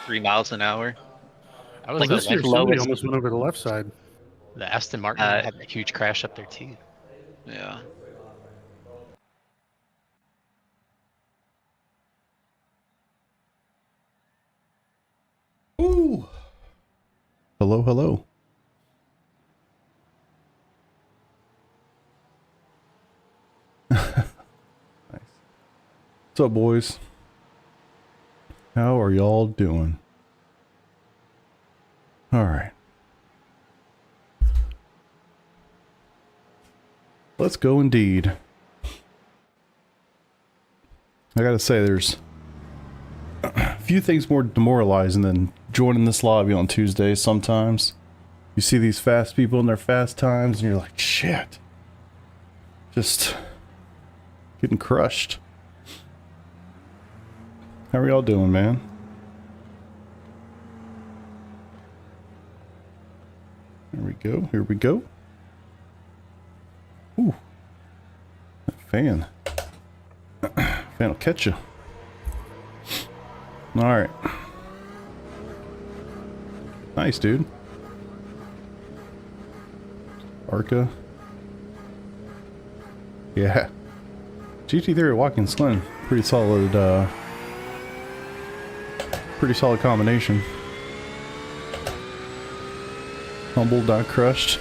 3 miles an hour. I was Like the the This year, next somebody lowest. almost went over the left side. the Aston Martin Uh, had a huge crash up there too. yeah. Ooh. Hello, hello. Nice. What's up, boys? How are y'all doing? All right. Let's go indeed. I gotta say, there's a few things more demoralizing than joining this lobby on Tuesdays sometimes. You see these fast people in their fast times and you're like, shit. Just getting crushed. How are y'all doing, man? There we go. Here we go. Ooh. That fan. Fan will catch you. Alright. Nice, dude. Arca. Yeah. GT3 Watkins Glen. Pretty solid combination. Humbled, not crushed.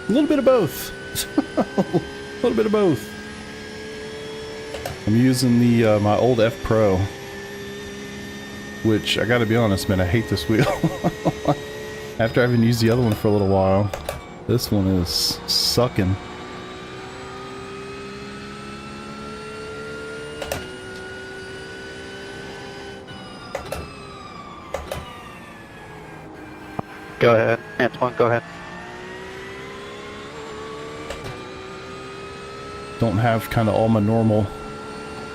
A little bit of both. A little bit of both. I'm using the my old F Pro, which I gotta be honest, man, I hate this wheel. After I haven't used the other one for a little while, this one is sucking. Go ahead, Antoine. Go ahead. Don't have kind of all my normal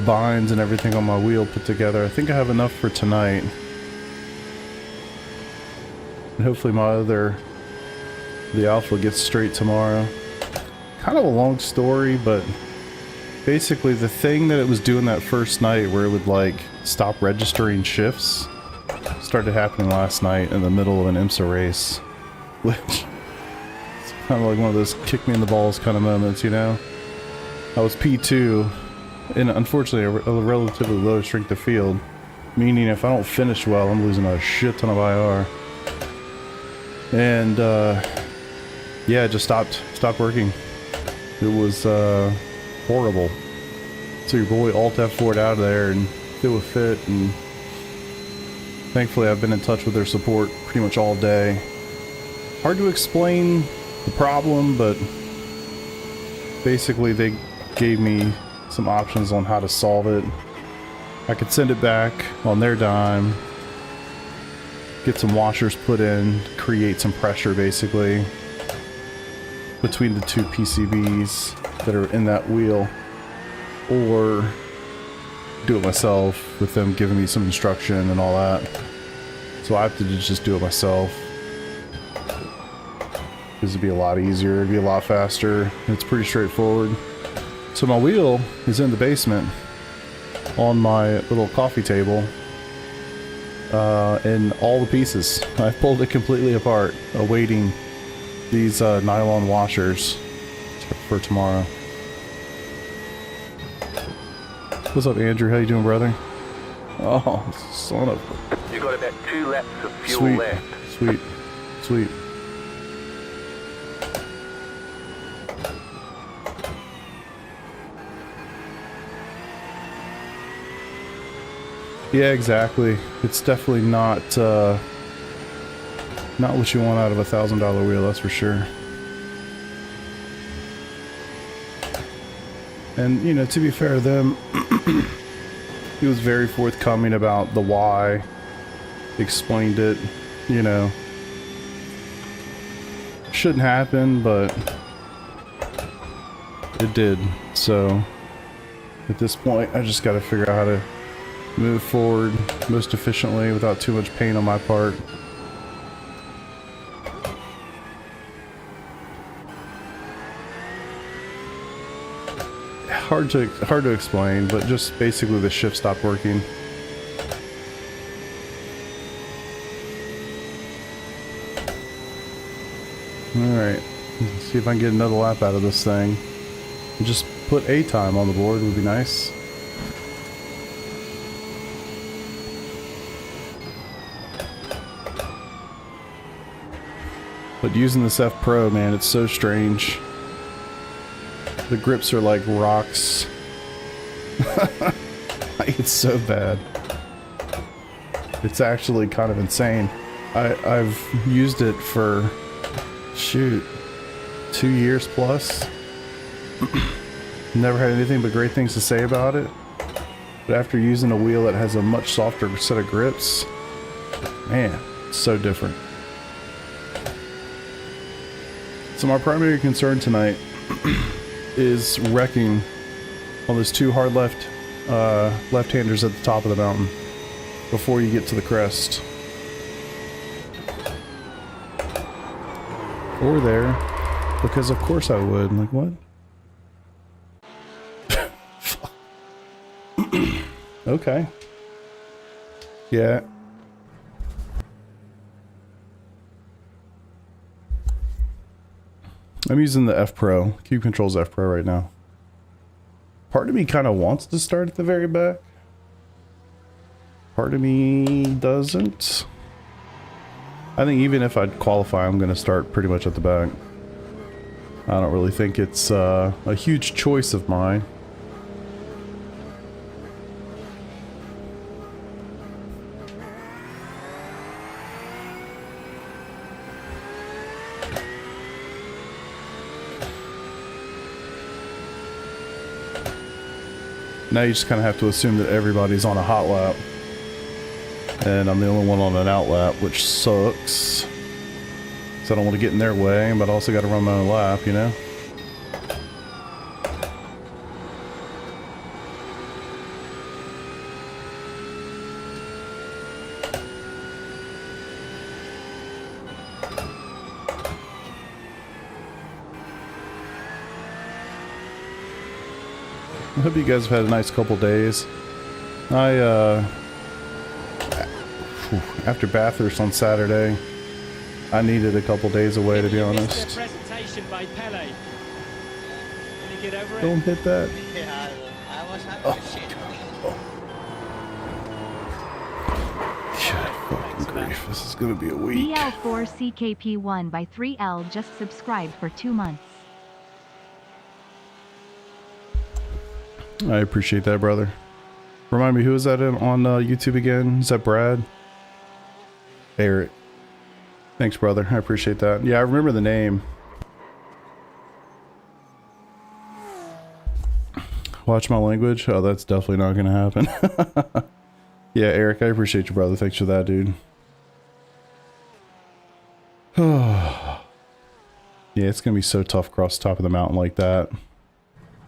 binds and everything on my wheel put together. I think I have enough for tonight. And hopefully the Alpha gets straight tomorrow. Kind of a long story, but basically the thing that it was doing that first night where it would like stop registering shifts started happening last night in the middle of an IMSA race. Which is kind of like one of those kick me in the balls kind of moments, you know? I was P2 in, unfortunately, a relatively low strength of field, meaning if I don't finish well, I'm losing a shit ton of IR. And yeah, it just stopped working. It was horrible. So your boy Alt F4'd out of there and it was fit, and thankfully I've been in touch with their support pretty much all day. Hard to explain the problem, but basically they gave me some options on how to solve it. I could send it back on their dime, get some washers put in, create some pressure basically between the two PCBs that are in that wheel, or do it myself with them giving me some instruction and all that. So I have to just do it myself because it'd be a lot easier, it'd be a lot faster. It's pretty straightforward. So my wheel is in the basement on my little coffee table in all the pieces. I pulled it completely apart, awaiting these nylon washers for tomorrow. What's up, Andrew? How you doing, brother? Oh, son of... You got about 2 laps of fuel Sweet, left. sweet, sweet. Yeah, exactly. It's definitely not what you want out of $1,000 wheel, that's for sure. And, you know, to be fair to them, he was very forthcoming about the why, explained it, you know. Shouldn't happen, but it did. So, at this point, I just gotta figure out how to move forward most efficiently without too much pain on my part. Hard to explain, but just basically the shift stopped working. Alright. See if I can get another lap out of this thing. Just put a time on the board would be nice. But using this F Pro, man, it's so strange. The grips are like rocks. Like, it's so bad. It's actually kind of insane. I've used it for, shoot, 2 years plus. Never had anything but great things to say about it. But after using a wheel that has a much softer set of grips, man, it's so different. So my primary concern tonight is wrecking on those two hard left-handers at the top of the mountain before you get to the crest. Or there, because of course I would. Like, what? Okay. Yeah. I'm using the F Pro, Cube Controls F Pro right now. Part of me kind of wants to start at the very back. Part of me doesn't. I think even if I qualify, I'm going to start pretty much at the back. I don't really think it's a huge choice of mine. Now you just kind of have to assume that everybody's on a hot lap. And I'm the only one on an out lap, which sucks. So I don't want to get in their way, but I also got to run my own lap, you know? I hope you guys have had a nice couple days. After Bathurst on Saturday, I needed a couple days away, to be honest. Presentation by Pele. Can you get over it? Don't hit that. Yeah, I was having a shit. Good fucking grief. This is gonna be a week. BL4CKP1 by 3L just subscribed for 2 months. I appreciate that, brother. Remind me, who is that on YouTube again? Is that Brad? Eric. Thanks, brother. I appreciate that. Yeah, I remember the name. Watch my language? Oh, that's definitely not gonna happen. Yeah, Eric, I appreciate you, brother. Thanks for that, dude. Yeah, it's gonna be so tough across the top of the mountain like that.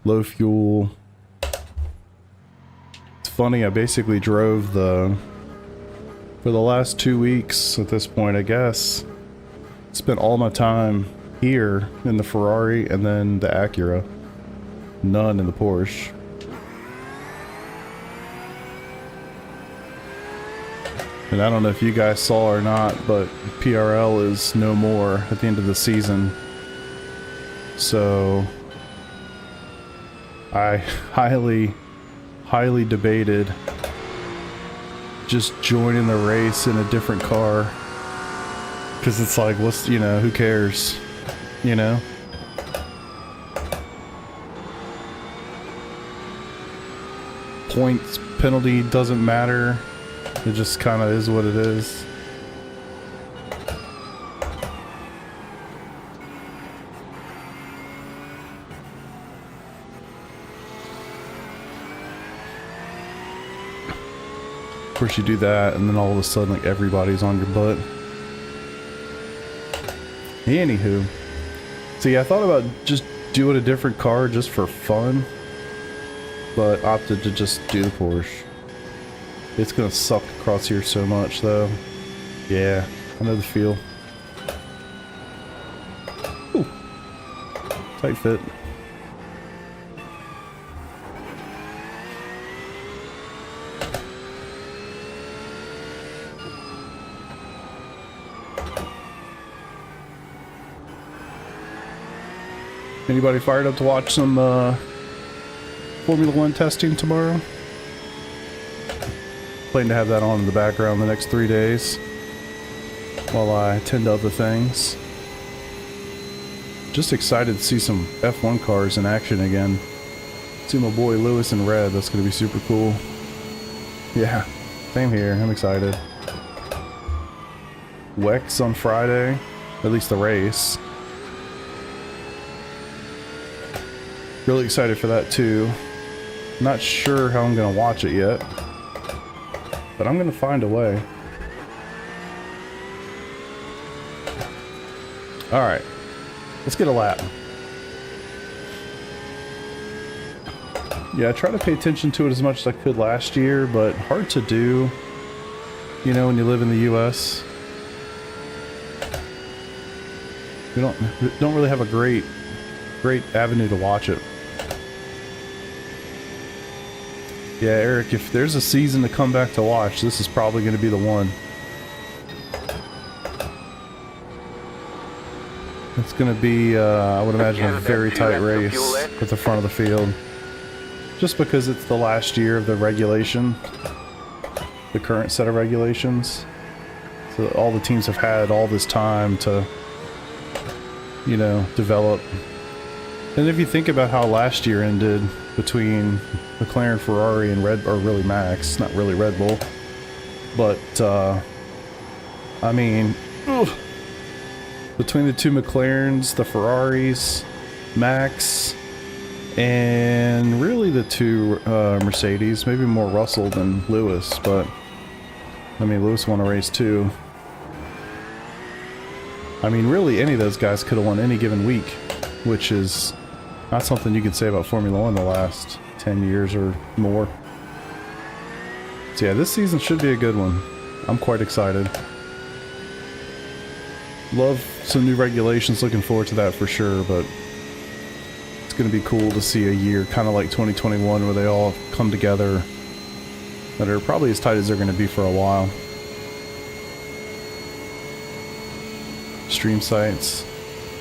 Low fuel. It's funny, I basically drove for the last 2 weeks at this point, I guess. Spent all my time here in the Ferrari and then the Acura. None in the Porsche. And I don't know if you guys saw or not, but PRL is no more at the end of the season. So I highly debated just joining the race in a different car. Because it's like, what's, you know, who cares? You know? Points, penalty doesn't matter. It just kind of is what it is. Of course you do that and then all of a sudden like everybody's on your butt. Anywho. See, I thought about just doing a different car just for fun, but opted to just do the Porsche. It's gonna suck across here so much though. Yeah, I know the feel. Ooh. Tight fit. Anybody fired up to watch some Formula One testing tomorrow? Plan to have that on in the background the next 3 days while I attend to other things. Just excited to see some F1 cars in action again. See my boy Lewis in red. That's going to be super cool. Yeah, same here. I'm excited. WEX on Friday, at least the race. Really excited for that too. Not sure how I'm going to watch it yet, but I'm going to find a way. All right, let's get a lap. Yeah, I tried to pay attention to it as much as I could last year, but hard to do, you know, when you live in the US. We don't really have a great avenue to watch it. Yeah, Eric, if there's a season to come back to watch, this is probably going to be the one. It's going to be, I would imagine, a very tight race at the front of the field. Just because it's the last year of the regulation, the current set of regulations. So all the teams have had all this time to, you know, develop. And if you think about how last year ended between McLaren, Ferrari, and or really Max, not really Red Bull, but I mean, between the two McLarens, the Ferraris, Max, and really the two Mercedes, maybe more Russell than Lewis, but I mean, Lewis won a race too. I mean, really, any of those guys could have won any given week, which is not something you can say about Formula One the last 10 years or more. So yeah, this season should be a good one. I'm quite excited. Love some new regulations, looking forward to that for sure, but it's going to be cool to see a year kind of like 2021 where they all come together that are probably as tight as they're going to be for a while. Stream sites.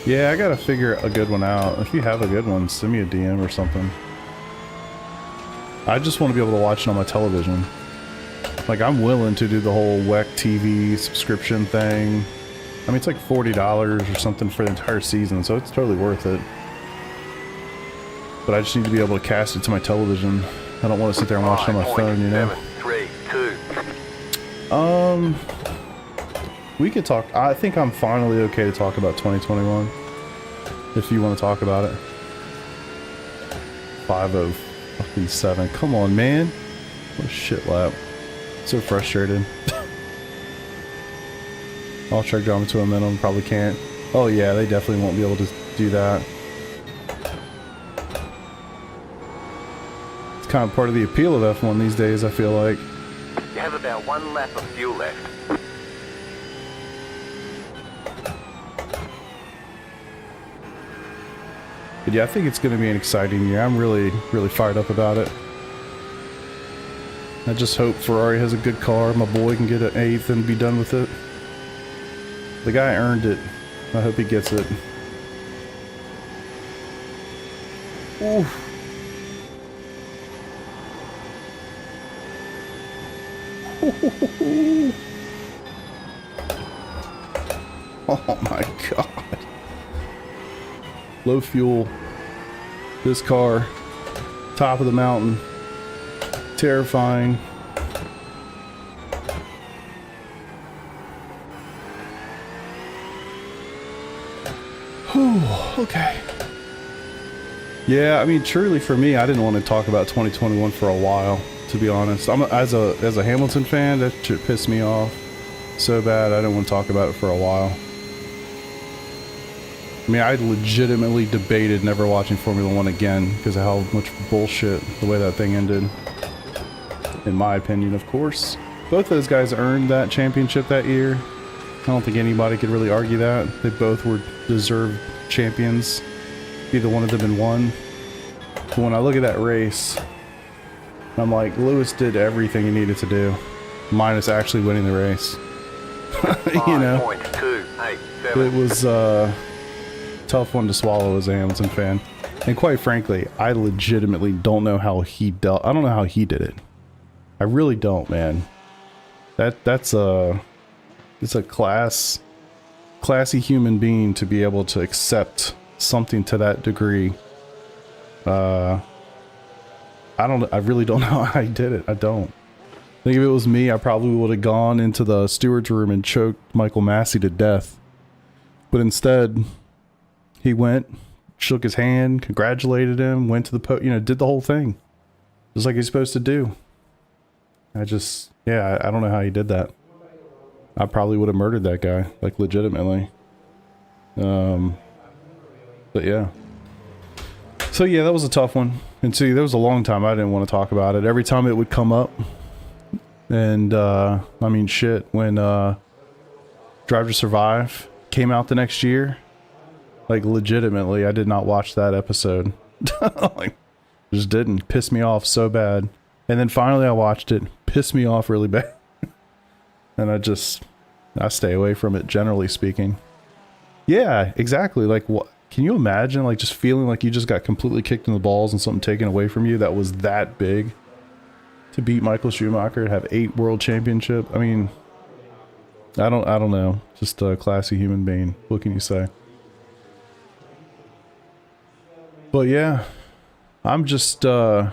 Yeah, I gotta figure a good one out. If you have a good one, send me a DM or something. I just want to be able to watch it on my television. Like, I'm willing to do the whole WEC TV subscription thing. I mean, it's like $40 or something for the entire season, so it's totally worth it. But I just need to be able to cast it to my television. I don't want to sit there and watch it on my phone, you know? 3, 2. We could talk. I think I'm finally okay to talk about 2021. If you want to talk about it. 5:07. Come on, man. What a shit lap. So frustrated. I'll try drama to a minimum. Probably can't. Oh yeah, they definitely won't be able to do that. It's kind of part of the appeal of F1 these days, I feel like. You have about 1 lap of fuel left. But yeah, I think it's going to be an exciting year. I'm really fired up about it. I just hope Ferrari has a good car. My boy can get an 8th and be done with it. The guy earned it. I hope he gets it. Ooh. Oh my god. Low fuel. This car. Top of the mountain. Terrifying. Whew, okay. Yeah, I mean, truly for me, I didn't want to talk about 2021 for a while, to be honest. As a Hamilton fan, that shit pissed me off so bad. I didn't want to talk about it for a while. I mean, I legitimately debated never watching Formula One again because of how much bullshit the way that thing ended. In my opinion, of course. Both those guys earned that championship that year. I don't think anybody could really argue that. They both were deserved champions. Either one of them had won. But when I look at that race, I'm like, Lewis did everything he needed to do, minus actually winning the race. You know, it was tough one to swallow as a Hamilton fan. And quite frankly, I legitimately don't know how he dealt. I don't know how he did it. I really don't, man. It's a classy human being to be able to accept something to that degree. I really don't know how he did it. I don't. I think if it was me, I probably would have gone into the steward's room and choked Michael Massey to death. But instead, he went, shook his hand, congratulated him, went to the did the whole thing. Just like he's supposed to do. I don't know how he did that. I probably would have murdered that guy, like legitimately. But yeah. So yeah, that was a tough one. And see, there was a long time I didn't want to talk about it. Every time it would come up. And I mean shit, when Drive to Survive came out the next year, like legitimately I did not watch that episode. Like, just didn't. Piss me off so bad. And then finally I watched it, pissed me off really bad. And I stay away from it, generally speaking. Yeah, exactly. Like, what? Can you imagine, like, just feeling like you just got completely kicked in the balls and something taken away from you that was that big? To beat Michael Schumacher, to have 8 world championship. I mean, I don't know. Just a classy human being. What can you say? But yeah, I just hope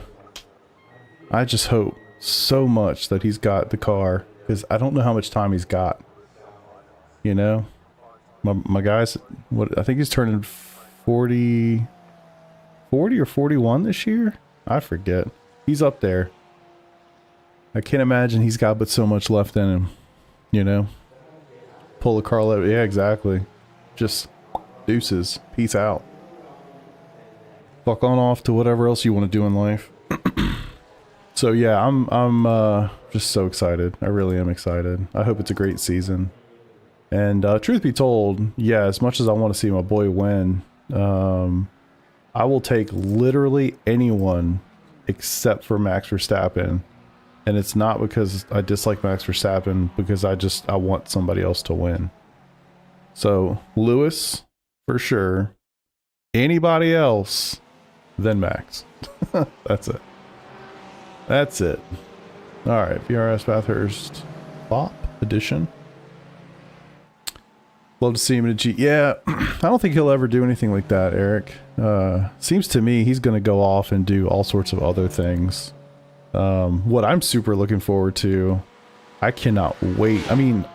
so much that he's got the car, because I don't know how much time he's got. You know, my guy's, I think he's turning 40 or 41 this year. I forget. He's up there. I can't imagine he's got but so much left in him. You know, pull the car out. Yeah, exactly. Just deuces. Peace out. Fuck on off to whatever else you want to do in life. So yeah, I'm just so excited. I really am excited. I hope it's a great season. And truth be told, yeah, as much as I want to see my boy win, I will take literally anyone except for Max Verstappen. And it's not because I dislike Max Verstappen, because I want somebody else to win. So Lewis, for sure. Anybody else, then Max. That's it. That's it. All right, BRS Bathurst Bop Edition. Love to see him in a G. Yeah, I don't think he'll ever do anything like that, Eric. Seems to me he's going to go off and do all sorts of other things. What I'm super looking forward to, I cannot wait. I mean,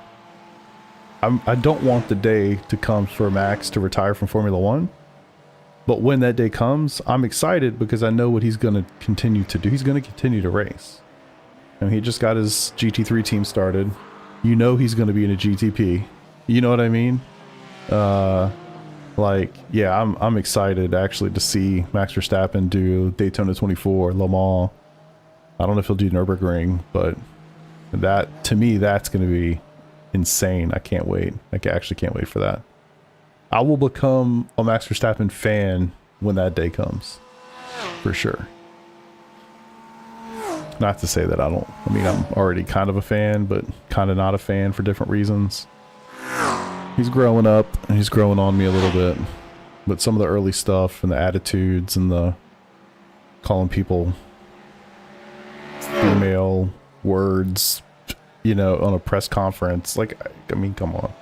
I don't want the day to come for Max to retire from Formula One. But when that day comes, I'm excited because I know what he's going to continue to do. He's going to continue to race. And he just got his GT3 team started. You know he's going to be in a GTP. You know what I mean? Like, yeah, I'm excited actually to see Max Verstappen do Daytona 24, Le Mans. I don't know if he'll do Nürburgring, but that, to me, that's going to be insane. I can't wait. I actually can't wait for that. I will become a Max Verstappen fan when that day comes. For sure. Not to say that I'm already kind of a fan, but kind of not a fan for different reasons. He's growing up, and he's growing on me a little bit. But some of the early stuff, and the attitudes, and the calling people female words, you know, on a press conference. Like, I mean, come on.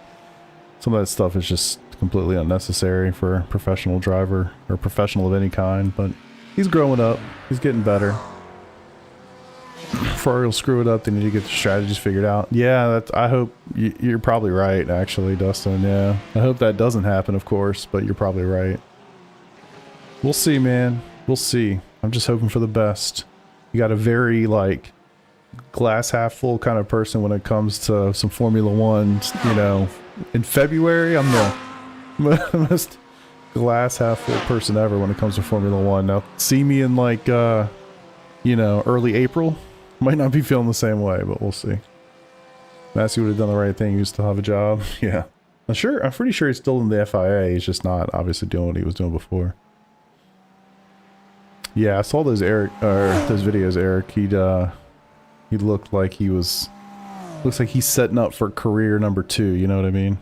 Some of that stuff is just completely unnecessary for a professional driver, or professional of any kind, but he's growing up. He's getting better. Before he'll screw it up, they need to get the strategies figured out. Yeah, I hope you're probably right, actually, Dustin. Yeah, I hope that doesn't happen, of course, but you're probably right. We'll see, man. We'll see. I'm just hoping for the best. You got a very, like, glass half full kind of person when it comes to some Formula One. You know, in February, I'm the most glass half full person ever when it comes to Formula One. Now, see me in, like, you know, early April. Might not be feeling the same way, but we'll see. Massey would have done the right thing. He used to have a job. Yeah. I'm pretty sure he's still in the FIA. He's just not obviously doing what he was doing before. Yeah, I saw those those videos, Eric. He looked like he was, looks like he's setting up for career number 2, you know what I mean?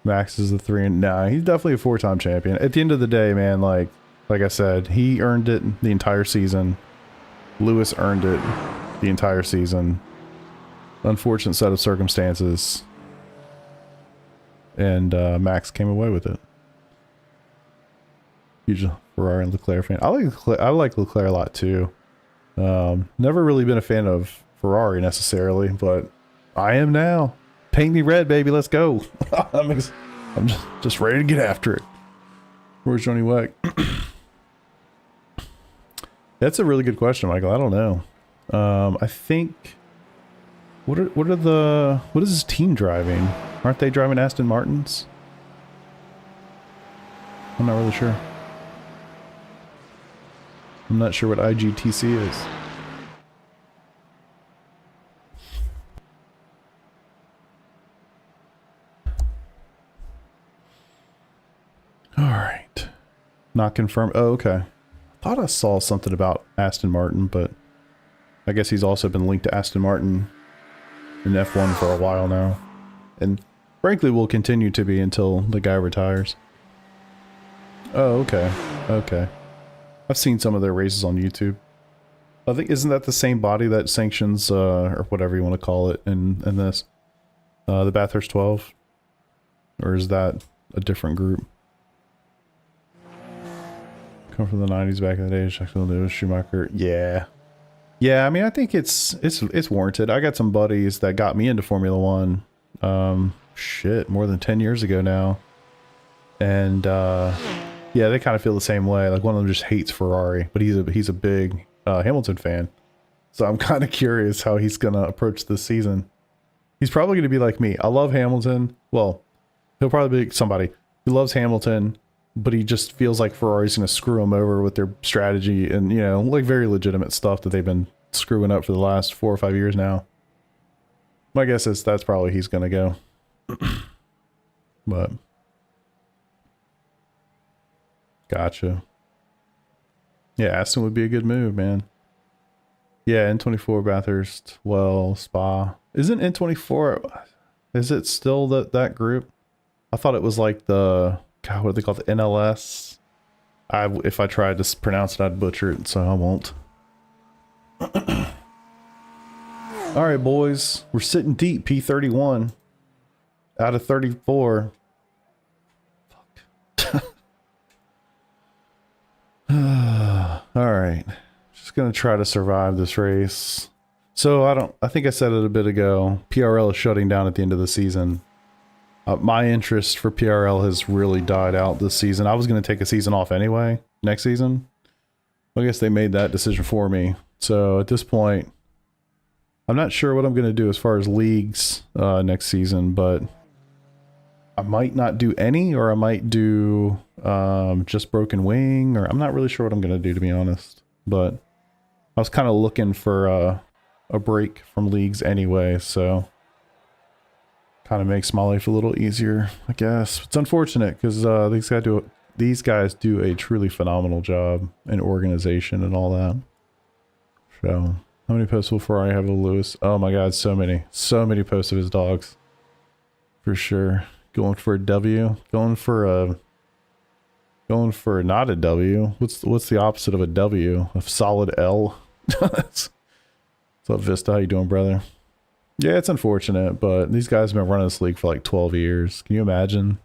Max is the 3 and nah, he's definitely a 4-time champion. At the end of the day, man, like I said, he earned it the entire season. Lewis earned it the entire season. Unfortunate set of circumstances. And Max came away with it. Huge Ferrari and Leclerc fan. I like Leclerc a lot too. Never really been a fan of Ferrari necessarily, but I am now. Paint me red, baby. Let's go. I'm just ready to get after it. Where's Johnny Wack? That's a really good question, Michael. I don't know. I think what is his team driving? Aren't they driving Aston Martins? I'm not really sure. I'm not sure what IGTC is. Alright. Not confirmed. Oh, okay. Thought I saw something about Aston Martin, but I guess he's also been linked to Aston Martin in F1 for a while now. And frankly will continue to be until the guy retires. Oh, okay. Okay. I've seen some of their races on YouTube. I think, isn't that the same body that sanctions, or whatever you want to call it in this? The Bathurst 12? Or is that a different group? Come from the 90s back in the day, Jacksonville Lewis, Schumacher. Yeah. Yeah, I mean, I think it's warranted. I got some buddies that got me into Formula One, shit, more than 10 years ago now. And, yeah, they kind of feel the same way. Like, one of them just hates Ferrari, but he's a big Hamilton fan. So I'm kind of curious how he's going to approach this season. He's probably going to be like me. I love Hamilton. Well, he'll probably be somebody who loves Hamilton, but he just feels like Ferrari's going to screw him over with their strategy and, you know, like very legitimate stuff that they've been screwing up for the last 4 or 5 years now. My guess is that's probably he's going to go. But gotcha. Yeah, Aston would be a good move, man. Yeah, N24 Bathurst, well, Spa. Isn't N24, is it still that group? I thought it was like the, God, what do they call it? The NLS? If I tried to pronounce it, I'd butcher it, so I won't. Alright, boys. We're sitting deep, P31. Out of 34. Fuck. Alright. Just gonna try to survive this race. So I think I said it a bit ago. PRL is shutting down at the end of the season. My interest for PRL has really died out this season. I was going to take a season off anyway, next season. I guess they made that decision for me. So at this point, I'm not sure what I'm going to do as far as leagues next season, but I might not do any, or I might do just Broken Wing, or I'm not really sure what I'm going to do, to be honest. But I was kind of looking for a break from leagues anyway, so kind of makes my life a little easier, I guess. It's unfortunate because these guys do a truly phenomenal job in organization and all that. So, how many posts will Ferrari have of Lewis? Oh my God, so many posts of his dogs, for sure. Going for a W, going for not a W. What's the opposite of a W? A solid L. What's up, Vista? How you doing, brother? Yeah, it's unfortunate, but these guys have been running this league for like 12 years. Can you imagine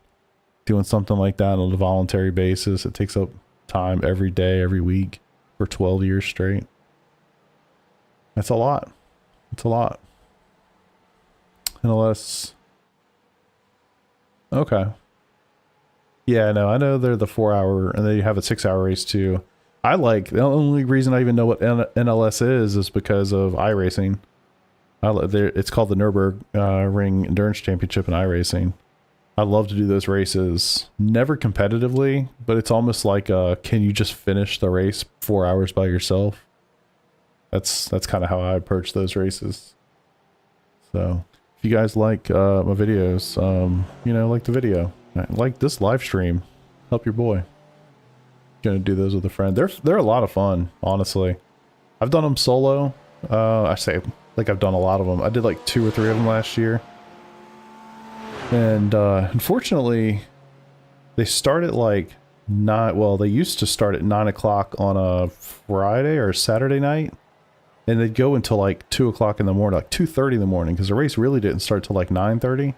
doing something like that on a voluntary basis? It takes up time every day, every week for 12 years straight. That's a lot. It's a lot. Unless... Okay. Yeah, no, I know they're the 4-hour, and they have a 6-hour race too. The only reason I even know what NLS is because of iRacing. It's called the Nürburgring Endurance Championship in iRacing. I love to do those races. Never competitively, but it's almost like, can you just finish the race 4 hours by yourself? That's kind of how I approach those races. So, if you guys like my videos, you know, like the video, like this live stream, help your boy. Gonna do those with a friend. They're a lot of fun, honestly. I've done them solo. I say like I've done a lot of them. I did like 2 or 3 of them last year. And unfortunately, they start at like 9. Well, they used to start at 9 o'clock on a Friday or Saturday night, and they'd go until like 2 o'clock in the morning, like 2:30 in the morning, because the race really didn't start till like 9:30.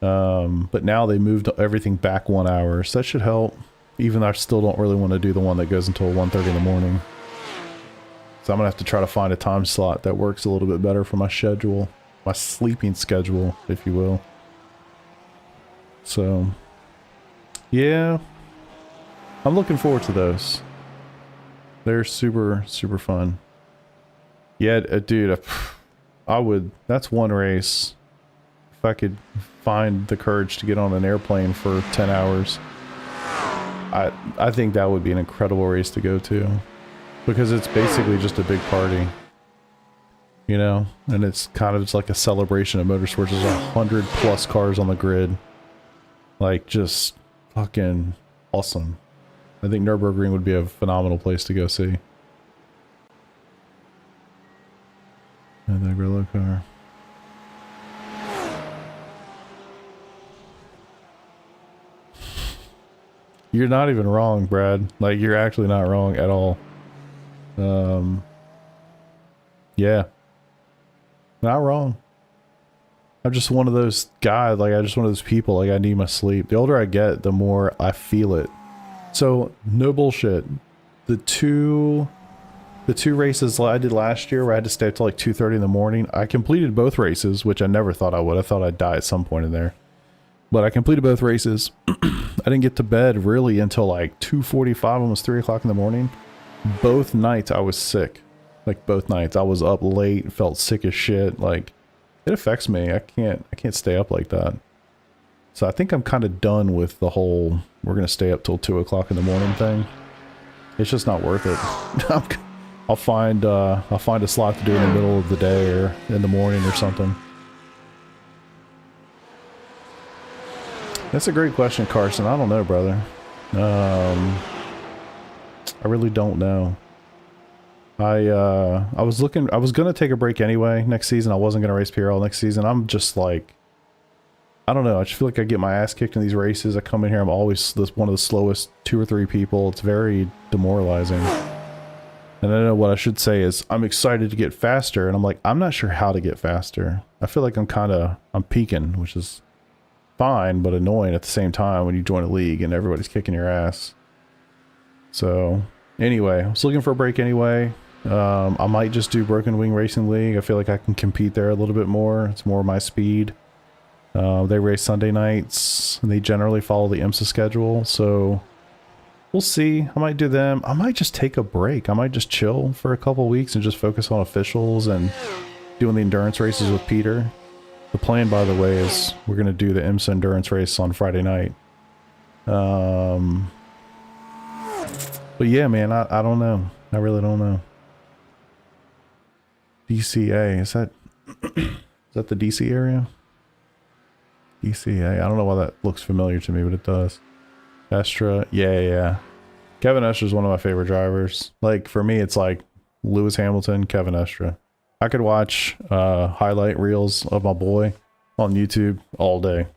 But now they moved everything back 1 hour, so that should help. Even though I still don't really want to do the one that goes until 1:30 in the morning. So I'm gonna have to try to find a time slot that works a little bit better for my schedule, my sleeping schedule, if you will. So, yeah, I'm looking forward to those. They're super, super fun. Yeah, dude, I would, that's one race. If I could find the courage to get on an airplane for 10 hours, I think that would be an incredible race to go to. Because it's basically just a big party. You know? And it's kind of just like a celebration of motorsports. There's 100+ cars on the grid. Like, just fucking awesome. I think Nürburgring would be a phenomenal place to go see. And the Grillo car. You're not even wrong, Brad. Like, you're actually not wrong at all. Yeah. Not wrong. I'm just one of those guys, like, I'm just one of those people, like, I need my sleep. The older I get, the more I feel it. So, no bullshit. The two races I did last year where I had to stay up till like 2:30 in the morning, I completed both races, which I never thought I would. I thought I'd die at some point in there. But I completed both races. I didn't get to bed really until like 2:45, almost 3 o'clock in the morning. Both nights I was sick. Like, both nights I was up late, felt sick as shit. Like, it affects me. I can't stay up like that. So I think I'm kind of done with the whole we're gonna stay up till 2 o'clock in the morning thing. It's just not worth it. I'll find a slot to do in the middle of the day or in the morning or something. That's a great question, Carson. I don't know, brother. I really don't know. I was gonna take a break anyway next season. I wasn't gonna race PRL next season. I'm just like, I don't know. I just feel like I get my ass kicked in these races. I come in here, I'm always one of the slowest 2 or 3 people. It's very demoralizing. And I know what I should say is I'm excited to get faster, and I'm like, I'm not sure how to get faster. I feel like I'm peaking, which is fine, but annoying at the same time when you join a league and everybody's kicking your ass. So anyway, I was looking for a break anyway. I might just do Broken Wing Racing League. I feel like I can compete there a little bit more. It's more my speed. They race Sunday nights, and they generally follow the IMSA schedule, so we'll see. I might do them. I might just take a break. I might just chill for a couple weeks and just focus on officials and doing the endurance races with Peter. The plan, by the way, is we're going to do the IMSA endurance race on Friday night. But yeah, man, I don't know. I really don't know. DCA, is that the DC area? DCA, I don't know why that looks familiar to me, but it does. Estra, yeah. Kevin Estra is one of my favorite drivers. Like, for me, it's like Lewis Hamilton, Kevin Estra. I could watch highlight reels of my boy on YouTube all day.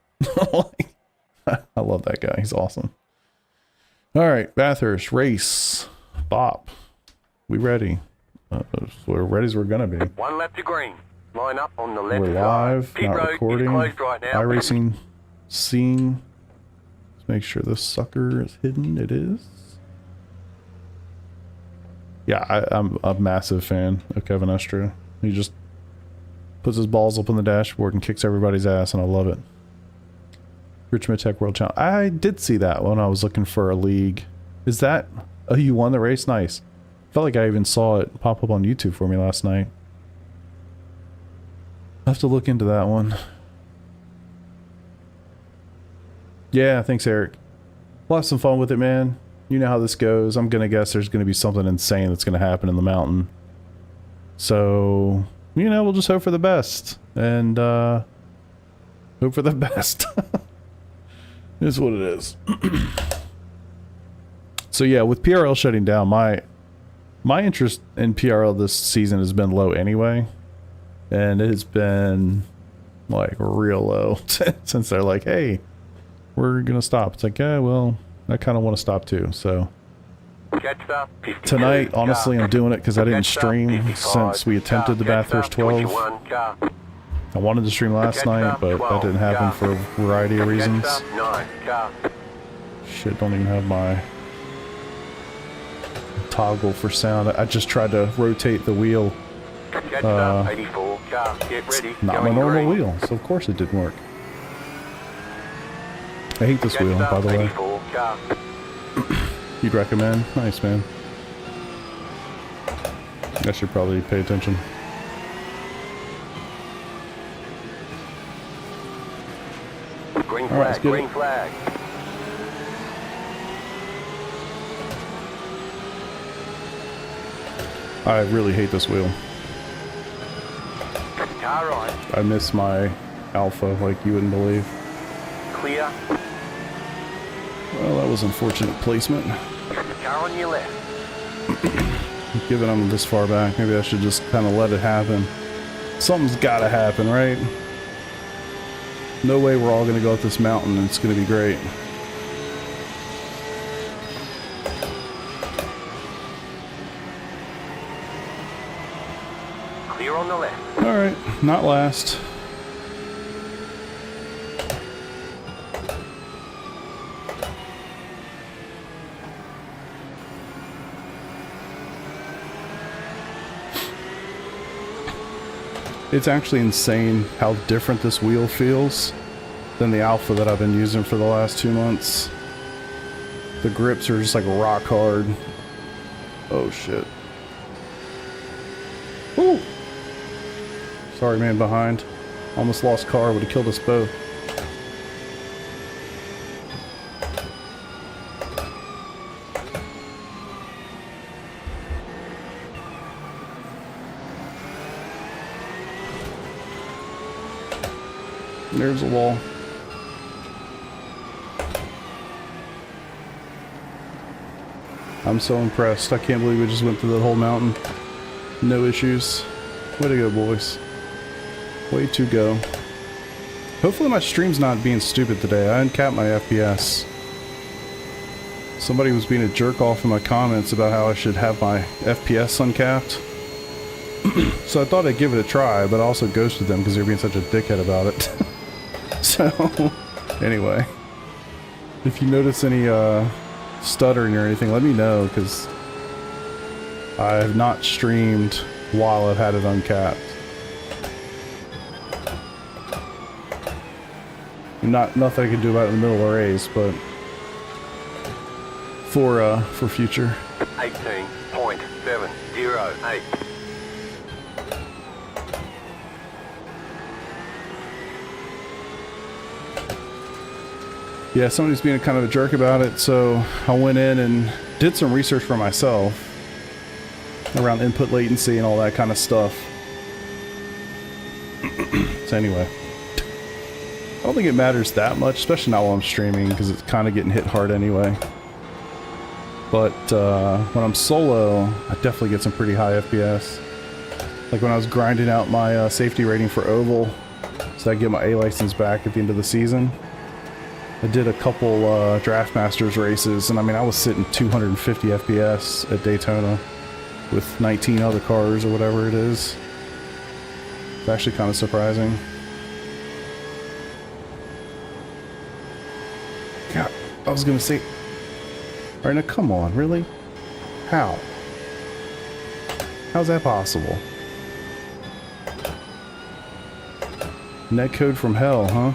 I love that guy. He's awesome. All right, Bathurst race. Bop. We ready? We're ready as we're gonna be. 1 lap to green. Line up on the left. We're live, Pit not road is recording. closed right now. iRacing scene. Let's make sure this sucker is hidden. It is. Yeah, I'm a massive fan of Kevin Estra. He just puts his balls up on the dashboard and kicks everybody's ass, and I love it. Simucube World Challenge. I did see that when I was looking for a league. Is that... Oh, you won the race? Nice. Felt like I even saw it pop up on YouTube for me last night. I'll have to look into that one. Yeah, thanks, Eric. We'll have some fun with it, man. You know how this goes. I'm gonna guess there's gonna be something insane that's gonna happen in the mountain. So, you know, we'll just hope for the best. And, hope for the best. Is what it is. So yeah, with PRL shutting down, my interest in PRL this season has been low anyway. And it has been like real low since they're like, hey, we're gonna stop. It's like, yeah, well, I kind of want to stop too. So tonight, honestly, I'm doing it because I didn't stream since we attempted the Bathurst 12. I wanted to stream last night, but that didn't happen for a variety of reasons. Shit, don't even have my toggle for sound. I just tried to rotate the wheel. It's not my normal wheel, so of course it didn't work. I hate this wheel, by the way. You'd recommend? Nice, man. I should probably pay attention. Green All right, let's flag, get green it. flag. I really hate this wheel. Car right, I miss my Alpha like you wouldn't believe. clear. Well, that was unfortunate placement. Car on your left. Given I'm this far back, maybe I should just kind of let it happen. Something's got to happen, right? No way we're all going to go up this mountain and it's going to be great. Clear on the left. Alright, not last. It's actually insane how different this wheel feels than the Alpha that I've been using for the last 2 months. The grips are just like rock hard. Oh shit. Woo! Sorry, man behind. Almost lost car, would have killed us both. There's a wall. I'm so impressed. I can't believe we just went through that whole mountain. No issues. Way to go, boys. Way to go. Hopefully my stream's not being stupid today. I uncapped my FPS. Somebody was being a jerk off in my comments about how I should have my FPS uncapped. So I thought I'd give it a try, but I also ghosted them because they were being such a dickhead about it. So, anyway. If you notice any stuttering or anything, let me know, because I have not streamed while I've had it uncapped. Nothing I can do about it in the middle of a race, but for future. 18.708. Yeah, somebody's being kind of a jerk about it, so I went in and did some research for myself around input latency and all that kind of stuff. So anyway, I don't think it matters that much, especially not while I'm streaming, because it's kind of getting hit hard anyway. But when I'm solo, I definitely get some pretty high FPS. Like when I was grinding out my safety rating for Oval, so I get my A license back at the end of the season. I did a couple Draft Masters races, and I mean, I was sitting 250 FPS at Daytona with 19 other cars or whatever it is. It's actually kind of surprising. God, I was gonna say, all right, now come on, really? How? How's that possible? Netcode from hell, huh?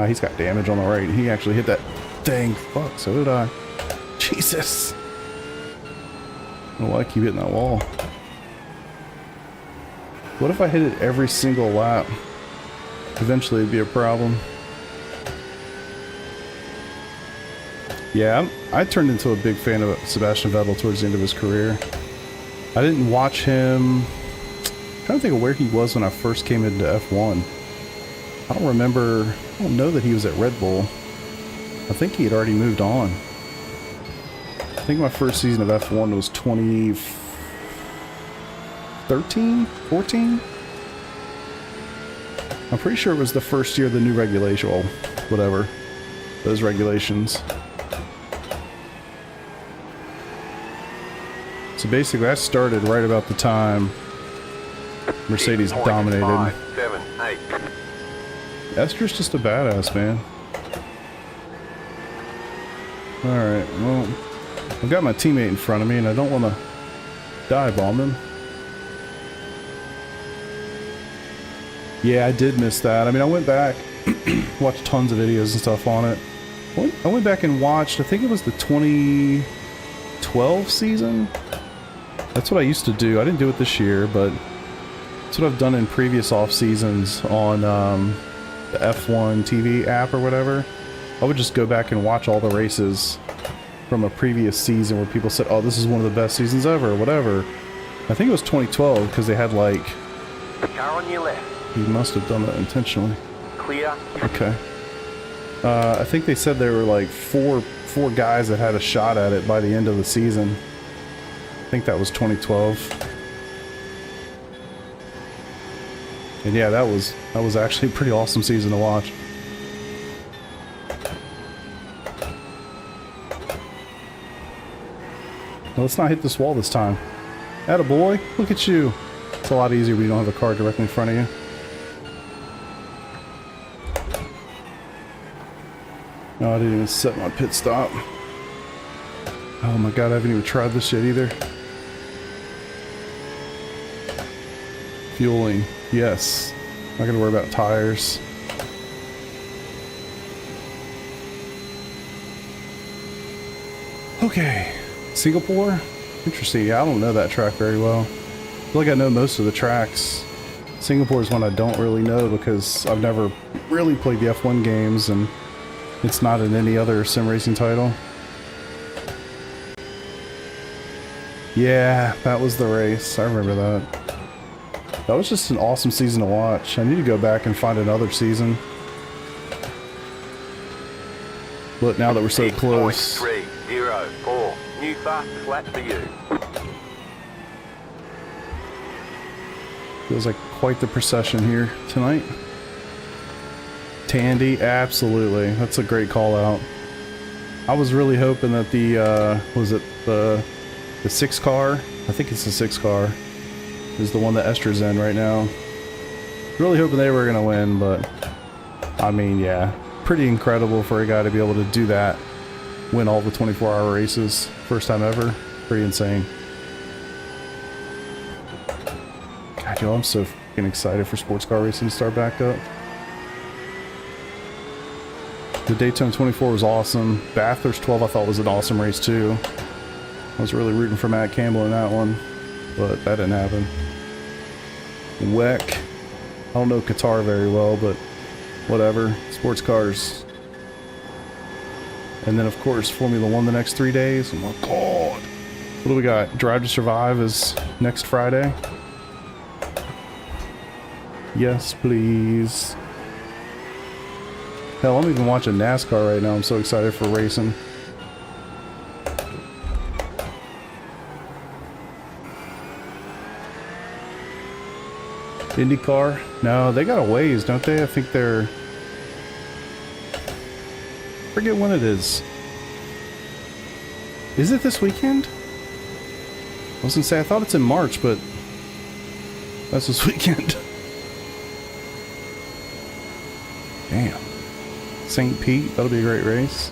He's got damage on the right. He actually hit that thing. Fuck, so did I. Jesus. I don't know why I keep hitting that wall. What if I hit it every single lap? Eventually it'd be a problem. Yeah, I turned into a big fan of Sebastian Vettel towards the end of his career. I didn't watch him. I'm trying to think of where he was when I first came into F1. I don't remember. I don't know that he was at Red Bull. I think he had already moved on. I think my first season of F1 was 2013, 14. I'm pretty sure it was the first year of the new regulation, well, whatever, those regulations. So basically that started right about the time Mercedes dominated. 5, 7, 8. Esther's just a badass, man. Alright, well, I've got my teammate in front of me and I don't want to dive bomb him. Yeah, I did miss that. I mean, I went back, watched tons of videos and stuff on it. I went back and watched, I think it was the 2012 season. That's what I used to do. I didn't do it this year, but that's what I've done in previous off seasons on the F1 TV app or whatever. I would just go back and watch all the races from a previous season where people said, oh, this is one of the best seasons ever, or whatever. I think it was 2012 because they had like... Car on your left. He must have done that intentionally. Clear. Okay. I think they said there were like four guys that had a shot at it by the end of the season. I think that was 2012. And yeah, that was actually a pretty awesome season to watch. Now let's not hit this wall this time. Attaboy, look at you. It's a lot easier when you don't have a car directly in front of you. No, I didn't even set my pit stop. Oh my god, I haven't even tried this yet either. Fueling, yes. Not gonna worry about tires. Okay, Singapore? Interesting, yeah, I don't know that track very well. I feel like I know most of the tracks. Singapore is one I don't really know because I've never really played the F1 games and it's not in any other sim racing title. Yeah, that was the race. I remember that. That was just an awesome season to watch. I need to go back and find another season. But now that we're so close. 6.304. New fastest lap for you. Feels like quite the procession here tonight. Tandy, absolutely. That's a great call out. I was really hoping that the, was it the 6 car? I think it's the 6 car. Is the one that Estra's in right now. Really hoping they were going to win, but I mean, yeah. Pretty incredible for a guy to be able to do that. Win all the 24-hour races. First time ever. Pretty insane. God, yo, I'm so fucking excited for sports car racing to start back up. The Daytona 24 was awesome. Bathurst 12 I thought was an awesome race too. I was really rooting for Matt Campbell in that one, but that didn't happen. WEC. I don't know Qatar very well, but whatever. Sports cars. And then of course Formula 1 the next 3 days. Oh my god. What do we got? Drive to Survive is next Friday. Yes, please. Hell, I'm even watching NASCAR right now. I'm so excited for racing. IndyCar? No, they got a ways, don't they? I think they're... forget when it is. Is it this weekend? I was gonna say, I thought it's in March, but that's this weekend. Damn. St. Pete, that'll be a great race.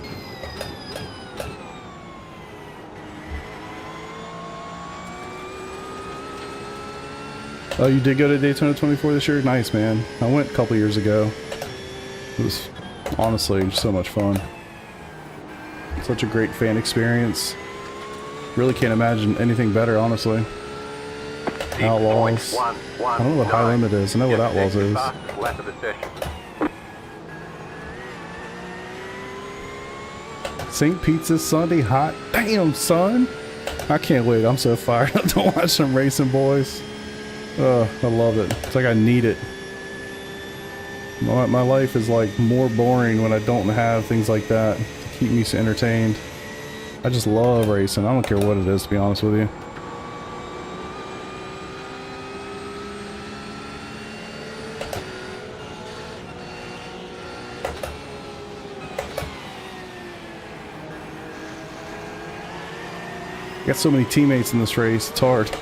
Oh, you did go to Daytona 24 this year? Nice, man. I went a couple years ago. It was honestly just so much fun. Such a great fan experience. Really can't imagine anything better, honestly. Outlaws. I don't know what High Limit is. I know what Outlaws is. St. Pete's this Sunday. Hot damn, son. I can't wait. I'm so fired up to watch some racing, boys. I love it. It's like I need it. My life is like more boring when I don't have things like that to keep me so entertained. I just love racing. I don't care what it is, to be honest with you. got so many teammates in this race, it's hard. I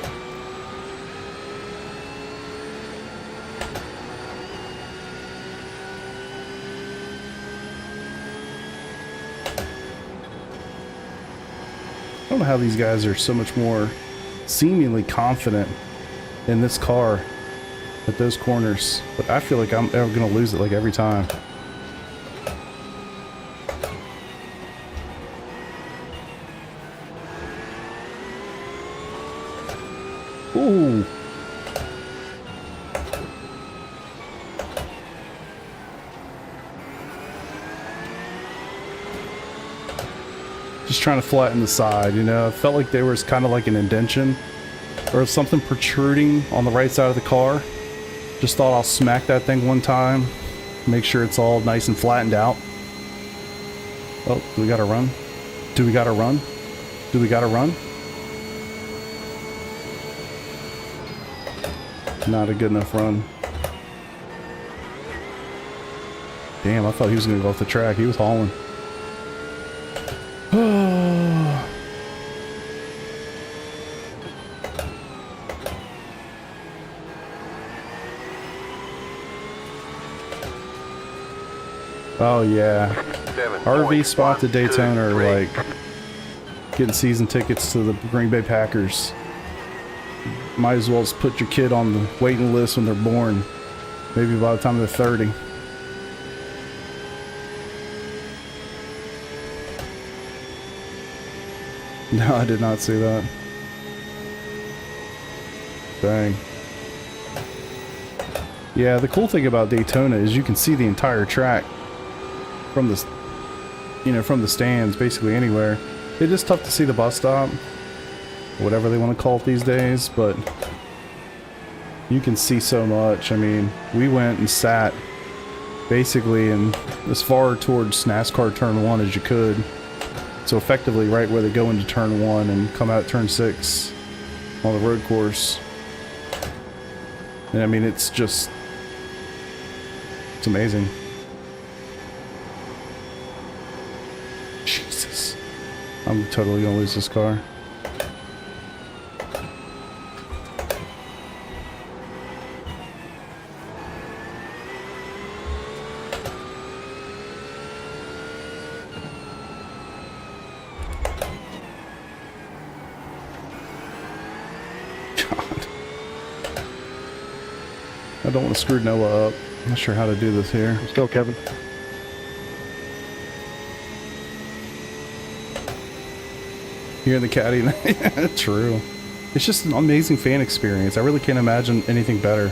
don't know how these guys are so much more seemingly confident in this car at those corners, but I feel like I'm ever gonna lose it like every time. Ooh. Just trying to flatten the side, you know. It felt like there was kind of like an indentation or something protruding on the right side of the car. Just thought I'll smack that thing one time, make sure it's all nice and flattened out. Oh, do we gotta run? Do we gotta run? Do we gotta run? Not a good enough run. Damn, I thought he was gonna go off the track. He was hauling. Oh yeah, RV spot to Daytona are like getting season tickets to the Green Bay Packers. Might as well just put your kid on the waiting list when they're born. Maybe by the time they're 30. No, I did not see that. Dang. Yeah, the cool thing about Daytona is you can see the entire track from the, you know, from the stands, basically anywhere. It is tough to see the bus stop, whatever they want to call it these days, but you can see so much. I mean, we went and sat basically in as far towards NASCAR turn 1 as you could. So effectively right where they go into turn 1 and come out turn 6 on the road course. And I mean, it's just, it's amazing. Jesus. I'm totally gonna lose this car. I don't want to screw Noah up. I'm not sure how to do this here. Let's go, Kevin. Here in the caddy. Yeah, true. It's just an amazing fan experience. I really can't imagine anything better.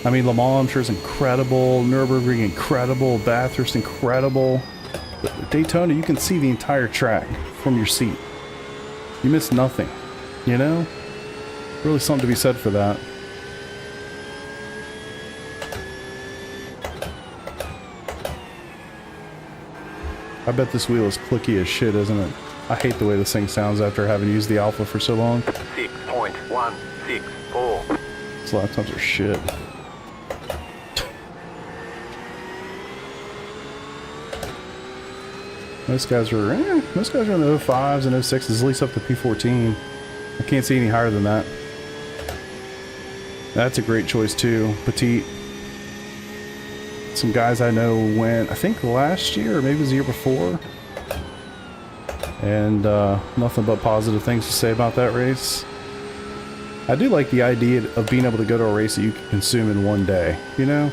I mean, Le Mans, I'm sure, is incredible. Nürburgring, incredible. Bathurst, incredible. But with Daytona, you can see the entire track from your seat. You miss nothing. You know? Really something to be said for that. I bet this wheel is clicky as shit, isn't it? I hate the way this thing sounds after having used the Alpha for so long. 6.164. These lap times are shit. Most guys are in the 05s and 06s, at least up to P14. I can't see any higher than that. That's a great choice too. Petite. Some guys I know went, I think last year or maybe it was the year before, and nothing but positive things to say about that race. I do like the idea of being able to go to a race that you can consume in one day, you know?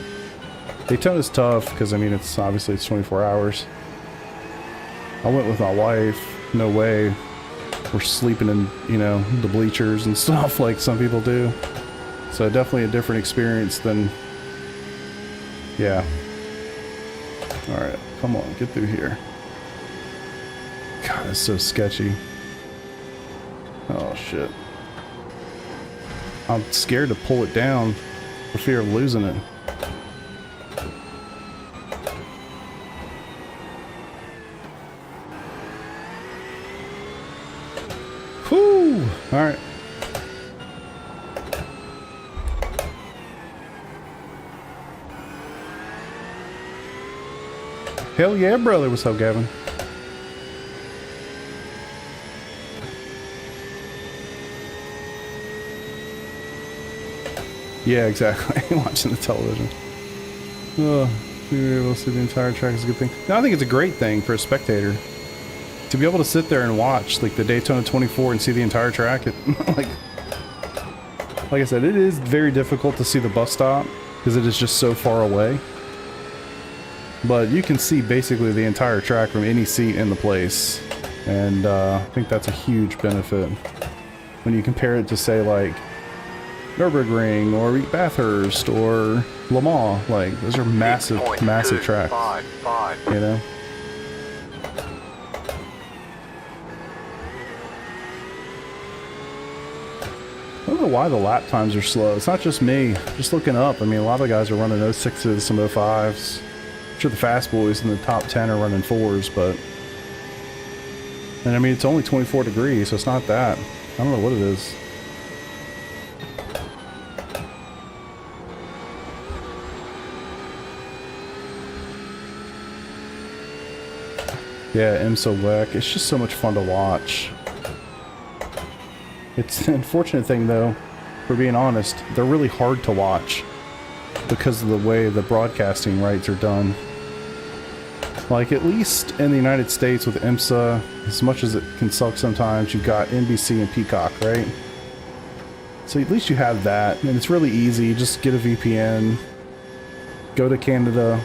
Daytona's tough because, I mean, it's obviously it's 24 hours. I went with my wife, no way we're sleeping in, you know, the bleachers and stuff like some people do. So definitely a different experience than, yeah. Alright, come on, get through here. God, it's so sketchy. Oh, shit. I'm scared to pull it down for fear of losing it. Whew! Alright. Hell yeah, brother. What's up, Gavin? Yeah, exactly. Watching the television. Oh, being able to see the entire track is a good thing. No, I think it's a great thing for a spectator. To be able to sit there and watch like the Daytona 24 and see the entire track, like I said, it is very difficult to see the bus stop because it is just so far away. But you can see basically the entire track from any seat in the place, and I think that's a huge benefit when you compare it to, say, like Nürburgring or Bathurst or Le Mans. Like, those are massive, massive tracks, you know? I don't know why the lap times are slow. It's not just me. Just looking up, I mean, a lot of the guys are running 06s, some 05s. I'm sure the fast boys in the top 10 are running 4s, but... And I mean, it's only 24 degrees, so it's not that. I don't know what it is. Yeah, IMSA WEC. It's just so much fun to watch. It's an unfortunate thing, though, for being honest. They're really hard to watch because of the way the broadcasting rights are done. Like, at least in the United States with IMSA, as much as it can suck sometimes, you've got NBC and Peacock, right? So at least you have that, and it's really easy. You just get a VPN, go to Canada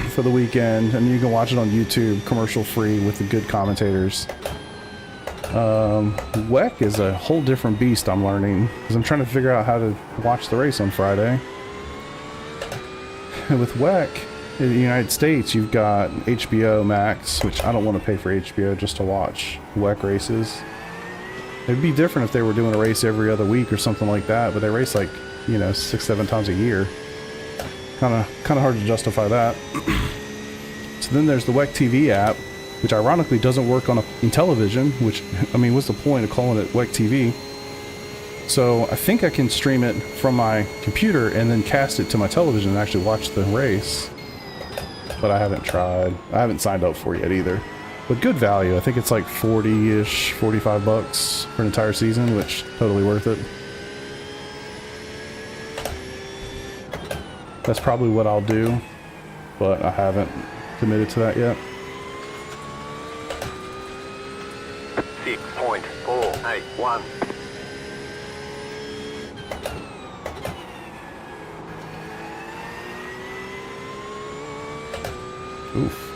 for the weekend, and you can watch it on YouTube, commercial-free, with the good commentators. WEC is a whole different beast, I'm learning, because I'm trying to figure out how to watch the race on Friday. And with WEC, in the United States, you've got HBO Max, which I don't want to pay for HBO just to watch WEC races. It'd be different if they were doing a race every other week or something like that, but they race like, you know, 6-7 times a year. Kind of hard to justify that. So then there's the WEC TV app, which ironically doesn't work on television, which, I mean, what's the point of calling it WEC TV? So I think I can stream it from my computer and then cast it to my television and actually watch the race. But I haven't tried. I haven't signed up for it yet either. But good value. I think it's like 40-ish, 45 bucks for an entire season, which totally worth it. That's probably what I'll do, but I haven't committed to that yet. 6.481. Oof.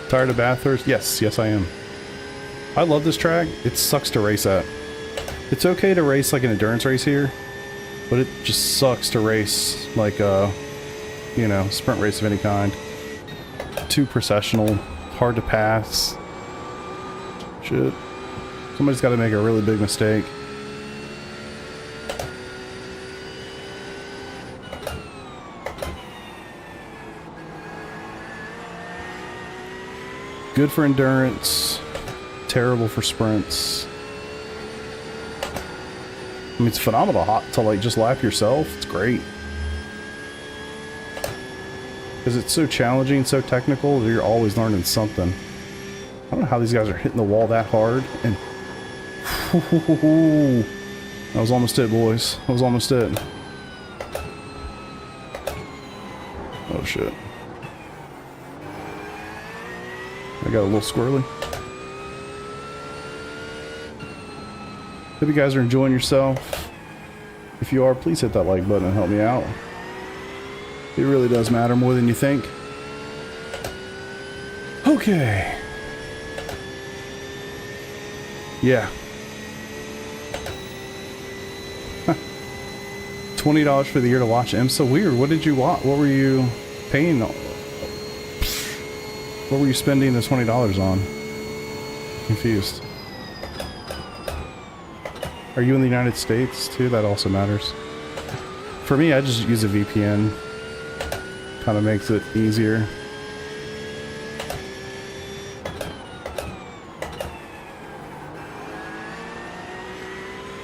Tired of Bathurst? Yes I am. I love this track. It sucks to race at. It's okay to race like an endurance race here, but it just sucks to race like a, you know, sprint race of any kind. Too processional, hard to pass. Shit. Somebody's got to make a really big mistake. Good for endurance, terrible for sprints. I mean, it's phenomenal to like just lap yourself. It's great. Because it's so challenging, so technical, that you're always learning something. I don't know how these guys are hitting the wall that hard. And that was almost it, boys. That was almost it. Oh shit. I got a little squirrely. Hope you guys are enjoying yourself. If you are, please hit that like button and help me out. It really does matter more than you think. Okay. Yeah. $20 for the year to watch IMSA. Weird. What did you watch? What were you paying? What were you spending the $20 on? Confused. Are you in the United States too? That also matters. For me, I just use a VPN. Kind of makes it easier.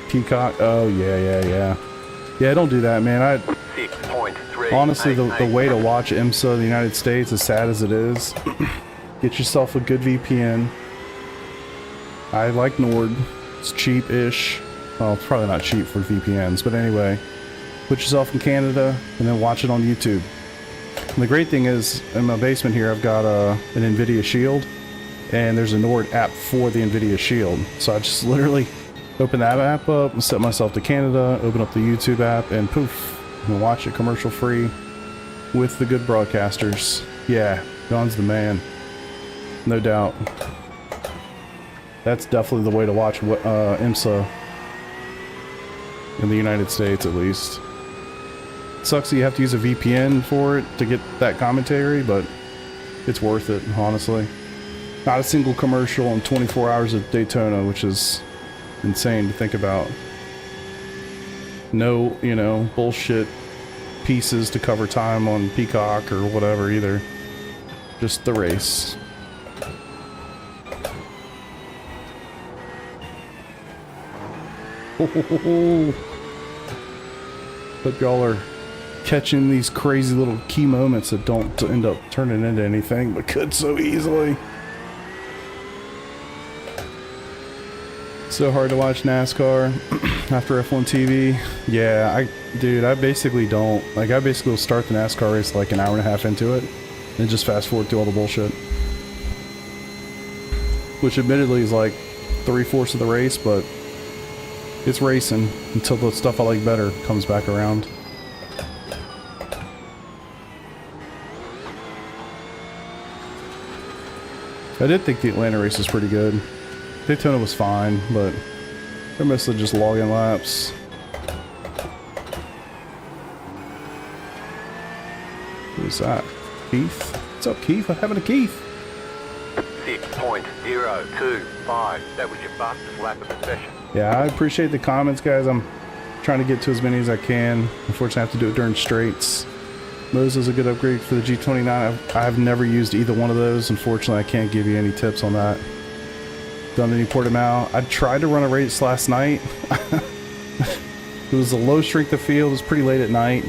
Peacock. Oh yeah. Yeah, don't do that, man. Honestly, the way to watch IMSA in the United States, as sad as it is, get yourself a good VPN. I like Nord. It's cheap-ish. Well, it's probably not cheap for VPNs, but anyway, put yourself in Canada, and then watch it on YouTube. And the great thing is, in my basement here, I've got an NVIDIA Shield, and there's a Nord app for the NVIDIA Shield. So I just literally open that app up and set myself to Canada, open up the YouTube app, and poof, and watch it commercial free with the good broadcasters. Yeah, John's the man. No doubt. That's definitely the way to watch IMSA in the United States, at least. Sucks that you have to use a VPN for it to get that commentary, but it's worth it, honestly. Not a single commercial in 24 hours of Daytona, which is insane to think about. No, you know, bullshit pieces to cover time on Peacock or whatever either. Just the race. Hope y'all are catching these crazy little key moments that don't end up turning into anything, but could so easily. So hard to watch NASCAR after F1 TV. Yeah, I basically don't. Like, I basically will start the NASCAR race like an hour and a half into it, and just fast forward through all the bullshit. Which admittedly is like 3/4 of the race, but it's racing until the stuff I like better comes back around. I did think the Atlanta race was pretty good. Daytona was fine, but they're mostly just logging laps. Who's that? Keith? What's up, Keith? What happened to Keith? 6.025. That was your fastest lap of the session. Yeah, I appreciate the comments, guys. I'm trying to get to as many as I can. Unfortunately, I have to do it during straights. Mose is a good upgrade for the G29. I've never used either one of those. Unfortunately, I can't give you any tips on that. Done any Portimao. I tried to run a race last night. It was a low strength of field. It was pretty late at night.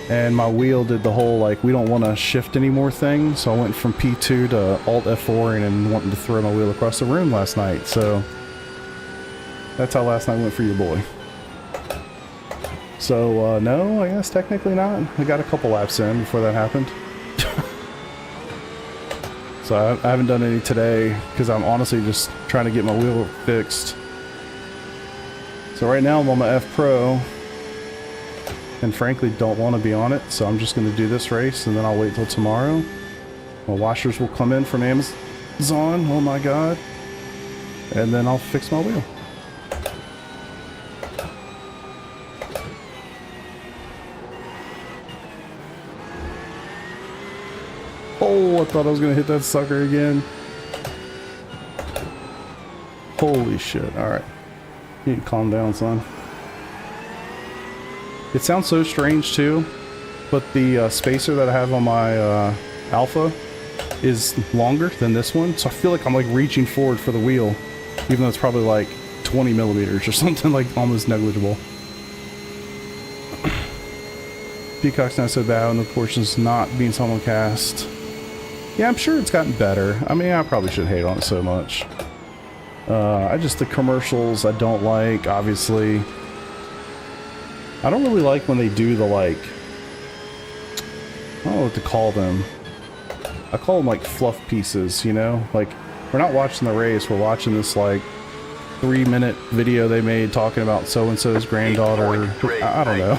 And my wheel did the whole, like, we don't want to shift anymore thing. So I went from P2 to Alt F4 and wanted to throw my wheel across the room last night. So that's how last night went for your boy. So, no, I guess technically not. I got a couple laps in before that happened. So I haven't done any today because I'm honestly just trying to get my wheel fixed. So right now I'm on my F Pro and frankly don't want to be on it. So I'm just going to do this race and then I'll wait till tomorrow. My washers will come in from Amazon. Oh my God. And then I'll fix my wheel. Oh, I thought I was going to hit that sucker again. Holy shit. Alright. You need to calm down, son. It sounds so strange, too. But the spacer that I have on my Alpha is longer than this one. So I feel like I'm like reaching forward for the wheel. Even though it's probably like 20 millimeters or something like almost negligible. Peacock's not so bad and the portion's not being simulcast. Yeah, I'm sure it's gotten better. I mean, I probably shouldn't hate on it so much. The commercials I don't like, obviously. I don't really like when they do the, like, I don't know what to call them. I call them, like, fluff pieces, you know? Like, we're not watching the race, we're watching this, like, 3-minute video they made talking about so-and-so's granddaughter. I don't know.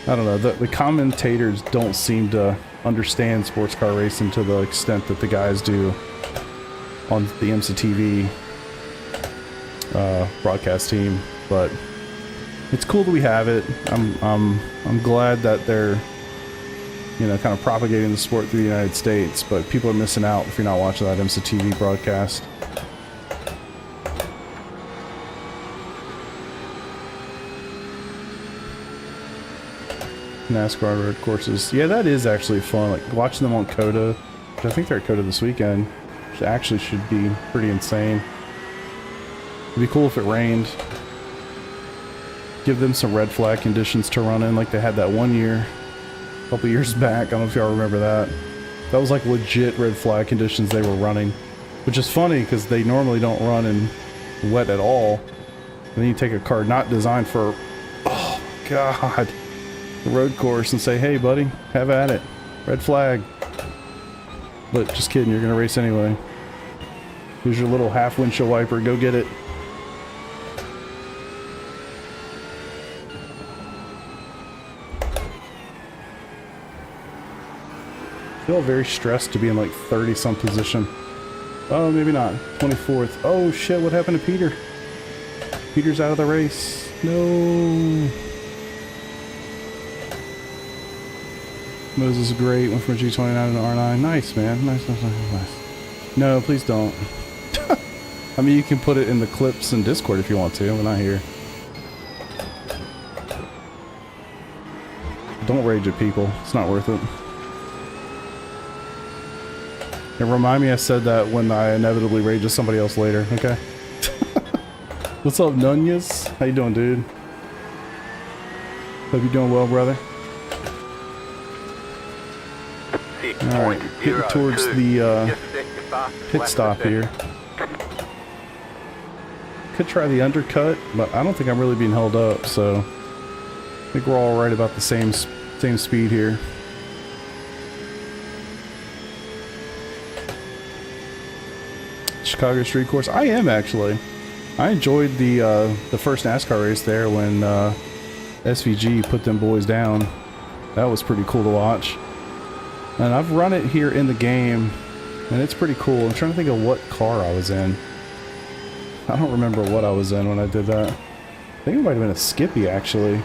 I don't know. The commentators don't seem to understand sports car racing to the extent that the guys do on the IMSA TV broadcast team, but it's cool that we have it. I'm glad that they're, you know, kind of propagating the sport through the United States, but people are missing out if you're not watching that IMSA TV broadcast. NASCAR road courses. Yeah, that is actually fun. Like watching them on Coda, which I think they're at Coda this weekend, which actually should be pretty insane. It'd be cool if it rained. Give them some red flag conditions to run in like they had that one year, a couple years back. I don't know if y'all remember that. That was like legit red flag conditions they were running, which is funny because they normally don't run in wet at all. And then you take a car not designed for, oh God. The road course and say, hey, buddy, have at it. Red flag. But just kidding, you're going to race anyway. Here's your little half windshield wiper. Go get it. I feel very stressed to be in like 30-some position. Oh, maybe not. 24th. Oh, shit, what happened to Peter? Peter's out of the race. No. Moses is great. Went from a G29 to an R9. Nice, man. Nice, nice, nice, nice. No, please don't. I mean, you can put it in the clips in Discord if you want to, but not here. Don't rage at people. It's not worth it. And remind me I said that when I inevitably rage at somebody else later, okay? What's up, Nunez? How you doing, dude? Hope you're doing well, brother. Alright, getting towards the pit stop here. Could try the undercut, but I don't think I'm really being held up, so I think we're all right about the same speed here. Chicago Street Course. I am actually. I enjoyed the first NASCAR race there when SVG put them boys down. That was pretty cool to watch. And I've run it here in the game, and it's pretty cool. I'm trying to think of what car I was in. I don't remember what I was in when I did that. I think it might have been a Skippy, actually.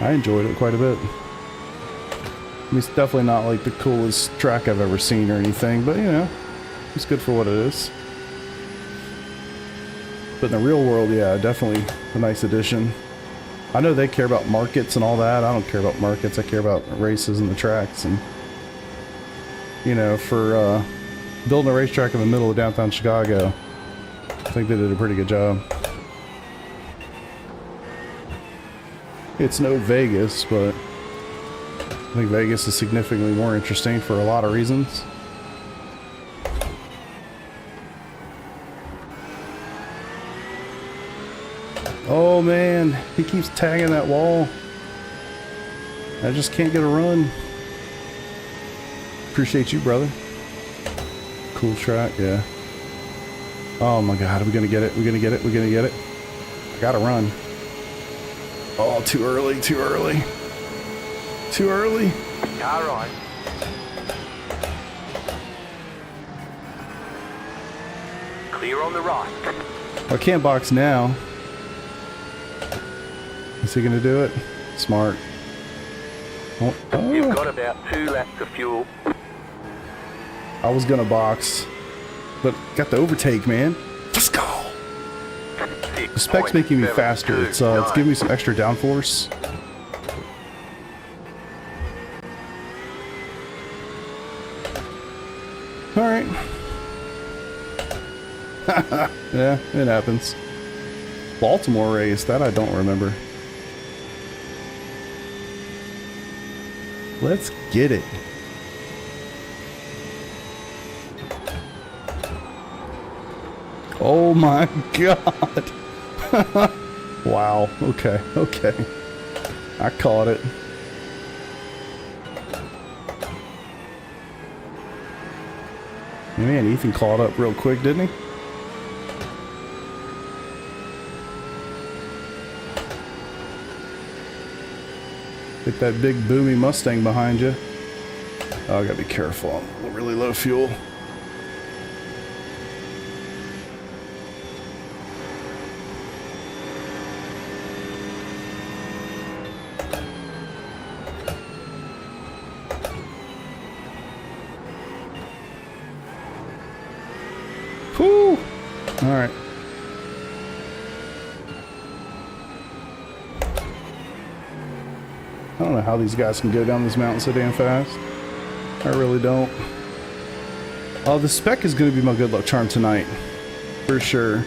I enjoyed it quite a bit. I mean, it's definitely not like the coolest track I've ever seen or anything, but you know, it's good for what it is. But in the real world, yeah, definitely a nice addition. I know they care about markets and all that. I don't care about markets. I care about races and the tracks. And, you know, for building a racetrack in the middle of downtown Chicago, I think they did a pretty good job. It's no Vegas, but I think Vegas is significantly more interesting for a lot of reasons. Oh man, he keeps tagging that wall. I just can't get a run. Appreciate you, brother. Cool track, yeah. Oh my god, are we gonna get it? We're gonna get it, we're gonna get it. I gotta run. Oh, too early, too early. Too early. Alright. Clear on the right. I can't box now. Is he gonna do it? Smart. Oh, oh. You've got about 2 laps of fuel. I was gonna box, but got the overtake, man. Let's go. The spec's making me faster. It's giving me some extra downforce. All right. Yeah, it happens. Baltimore race, that I don't remember. Let's get it. Oh my god. Wow. Okay. Okay. I caught it. Man, Ethan caught up real quick, didn't he? Get that big boomy Mustang behind you. Oh, I gotta be careful. I'm really low fuel. Whew! Alright. I don't know how these guys can go down this mountain so damn fast. I really don't. Oh, the spec is going to be my good luck charm tonight. For sure.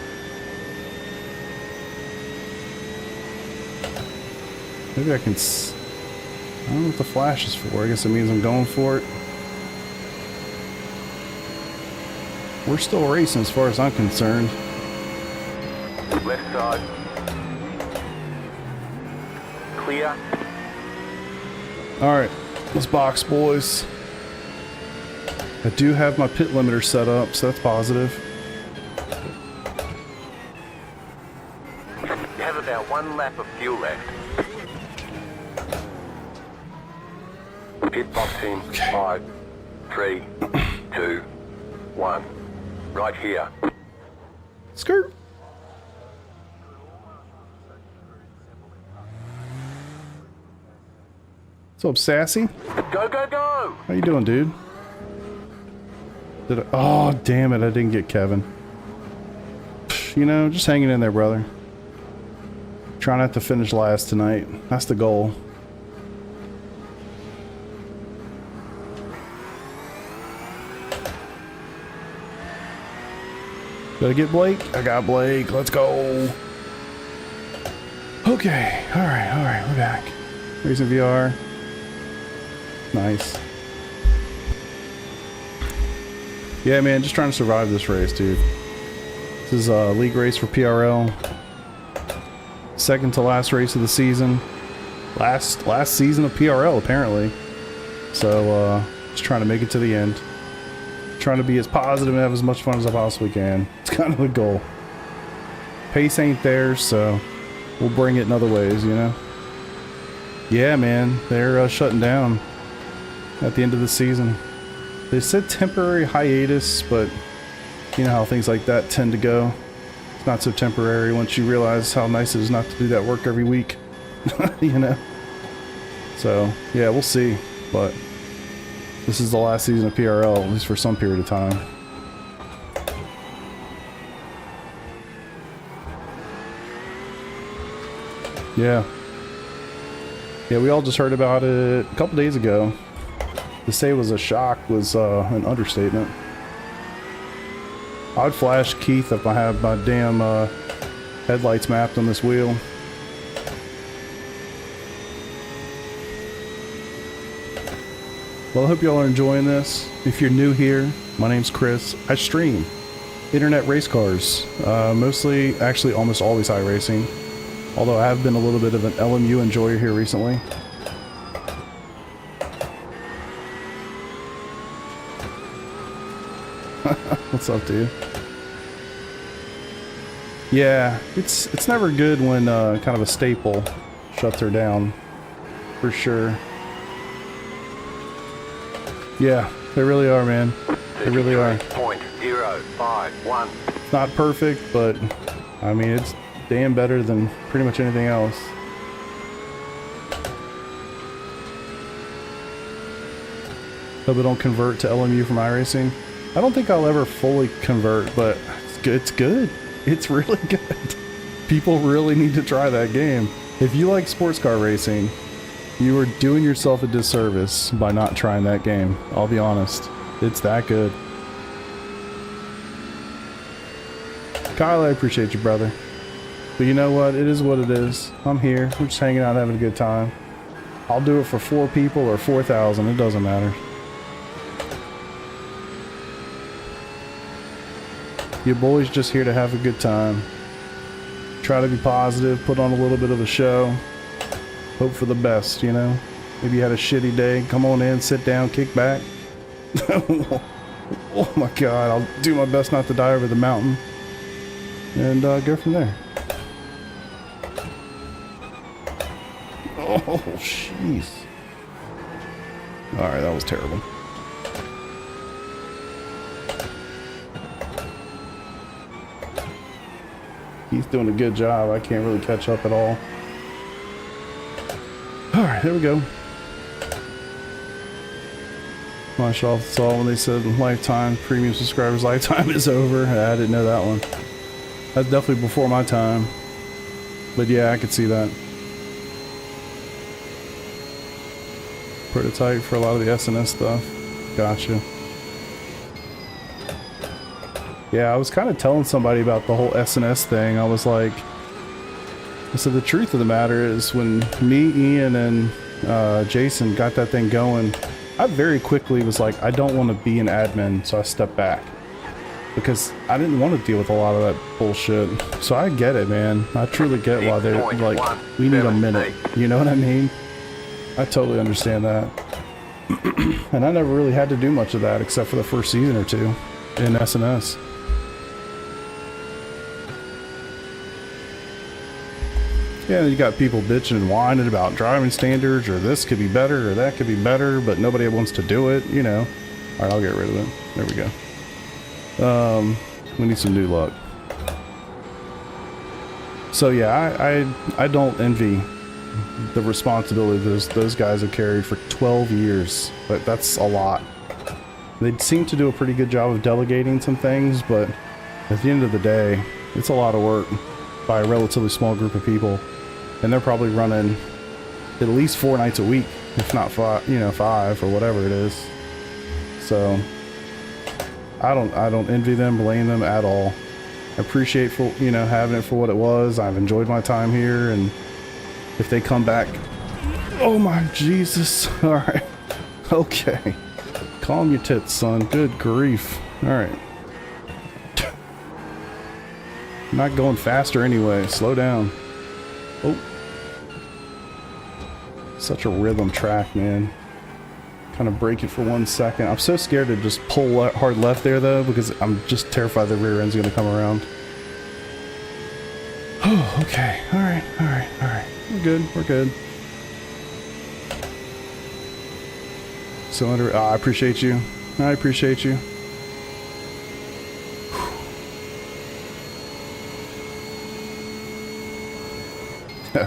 Maybe I can... I don't know what the flash is for. I guess it means I'm going for it. We're still racing as far as I'm concerned. Left side. clear. Alright, let's box, boys. I do have my pit limiter set up, so that's positive. You have about 1 lap of fuel left. Pit box in 5, 3, 2, 1. Right here. Skirt. What's up, Sassy? Go, go, go! How you doing, dude? Did I? Oh, damn it! I didn't get Kevin. You know, just hanging in there, brother. Try not to finish last tonight. That's the goal. Did I get Blake? I got Blake. Let's go. Okay. All right. We're back. Racing VR. Nice. Yeah, man, just trying to survive this race, dude. This is a league race for PRL. Second to last race of the season. Last season of PRL, apparently. So, just trying to make it to the end. Trying to be as positive and have as much fun as I possibly can. It's kind of the goal. Pace ain't there, so we'll bring it in other ways, you know? Yeah, man, they're shutting down at the end of the season. They said temporary hiatus, but you know how things like that tend to go. It's not so temporary once you realize how nice it is not to do that work every week. You know? So, yeah, we'll see. But this is the last season of PRL, at least for some period of time. Yeah. Yeah, we all just heard about it a couple days ago. To say it was a shock was an understatement. I'd flash Keith if I have my damn headlights mapped on this wheel. Well, I hope y'all are enjoying this. If you're new here, my name's Chris. I stream internet race cars. Mostly, actually almost always iRacing. Although I have been a little bit of an LMU enjoyer here recently. What's up, dude? Yeah, it's never good when kind of a staple shuts her down, for sure. Yeah, they really are, man. They really are. 0.051. It's not perfect, but I mean it's damn better than pretty much anything else. Hope I don't convert to LMU from iRacing. I don't think I'll ever fully convert, but it's good. It's good. It's really good. People really need to try that game. If you like sports car racing, you are doing yourself a disservice by not trying that game. I'll be honest. It's that good. Kyle, I appreciate you, brother. But you know what? It is what it is. I'm here. We're just hanging out, having a good time. I'll do it for 4 people or 4,000. It doesn't matter. Your boy's just here to have a good time. Try to be positive, put on a little bit of a show. Hope for the best, you know? Maybe you had a shitty day. Come on in, sit down, kick back. Oh my god, I'll do my best not to die over the mountain. And go from there. Oh, jeez. Alright, that was terrible. He's doing a good job. I can't really catch up at all. Alright, there we go. I saw when they said lifetime, premium subscribers lifetime is over. I didn't know that one. That's definitely before my time. But yeah, I could see that. Prototype for a lot of the SNS stuff. Gotcha. Yeah, I was kind of telling somebody about the whole SNS thing. I was like, I said the truth of the matter is when me, Ian, and Jason got that thing going, I very quickly was like, I don't want to be an admin, so I stepped back. because I didn't want to deal with a lot of that bullshit. So I get it, man. I truly get why they're like, we need a minute. You know what I mean? I totally understand that. And I never really had to do much of that except for the first season or two in SNS. Yeah, you got people bitching and whining about driving standards, or this could be better, or that could be better, but nobody wants to do it, you know. All right, I'll get rid of it. There we go. We need some new luck. So yeah, I don't envy the responsibility those guys have carried for 12 years. But that's a lot. They seem to do a pretty good job of delegating some things, but at the end of the day, it's a lot of work by a relatively small group of people. And they're probably running at least 4 nights a week, if not 5, you know, 5 or whatever it is. So I don't envy them, blame them at all. I appreciate for, you know, having it for what it was. I've enjoyed my time here, and if they come back, oh my Jesus! All right, okay, calm your tits, son. Good grief! All right, I'm not going faster anyway. Slow down. Oh. Such a rhythm track, man. Kind of break it for 1 second. I'm so scared to just pull hard left there, though, because I'm just terrified the rear end's going to come around. Oh, okay. All right, all right, all right. We're good. We're good. Cylinder. Oh, I appreciate you. I appreciate you.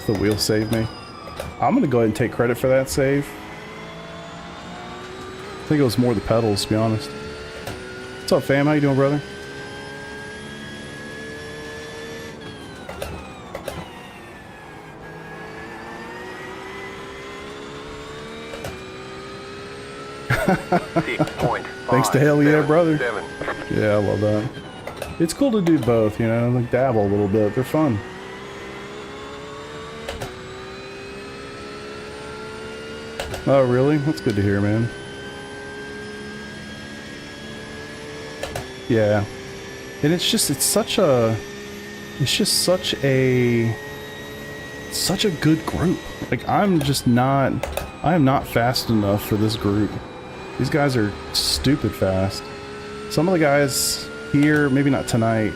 The wheel saved me. I'm gonna go ahead and take credit for that save. I think it was more the pedals, to be honest. What's up, fam? How you doing, brother? Thanks to hell yeah, brother. Yeah, I love that. It's cool to do both, you know, like dabble a little bit. They're fun. Oh, really? That's good to hear, man. Yeah. And it's just such a good group. Like, I am not fast enough for this group. These guys are stupid fast. Some of the guys here, maybe not tonight,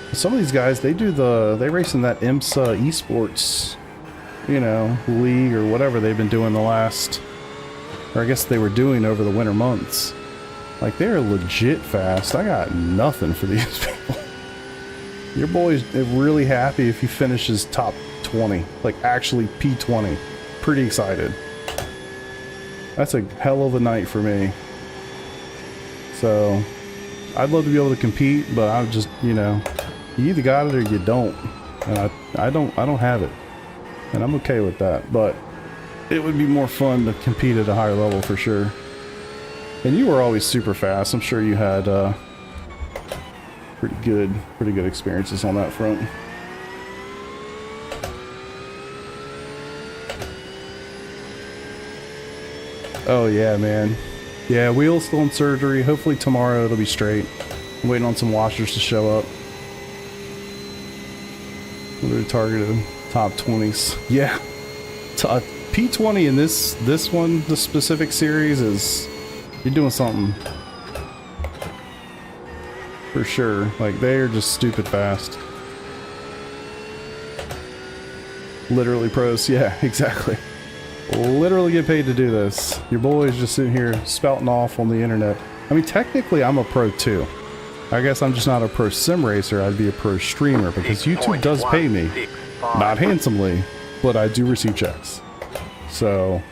but some of these guys, they race in that IMSA esports, you know, league or whatever they've been doing the last, or I guess they were doing over the winter months. Like, they're legit fast. I got nothing for these people. Your boy's really happy if he finishes top 20, like actually P20. Pretty excited. That's a hell of a night for me. So I'd love to be able to compete, but I'm just, you know, you either got it or you don't. And I don't have it. And I'm okay with that, but it would be more fun to compete at a higher level for sure. And you were always super fast. I'm sure you had pretty good experiences on that front. Oh yeah, man. Yeah, wheel's still in surgery. Hopefully tomorrow it'll be straight. I'm waiting on some washers to show up. What are targeted? Top 20s. Yeah. P20 in this one, the specific series is, you're doing something. For sure. Like, they are just stupid fast. Literally pros. Yeah, exactly. Literally get paid to do this. Your boy's just sitting here spouting off on the internet. I mean, technically I'm a pro too. I guess I'm just not a pro sim racer. I'd be a pro streamer because YouTube does pay me. Not handsomely, but I do receive checks. So,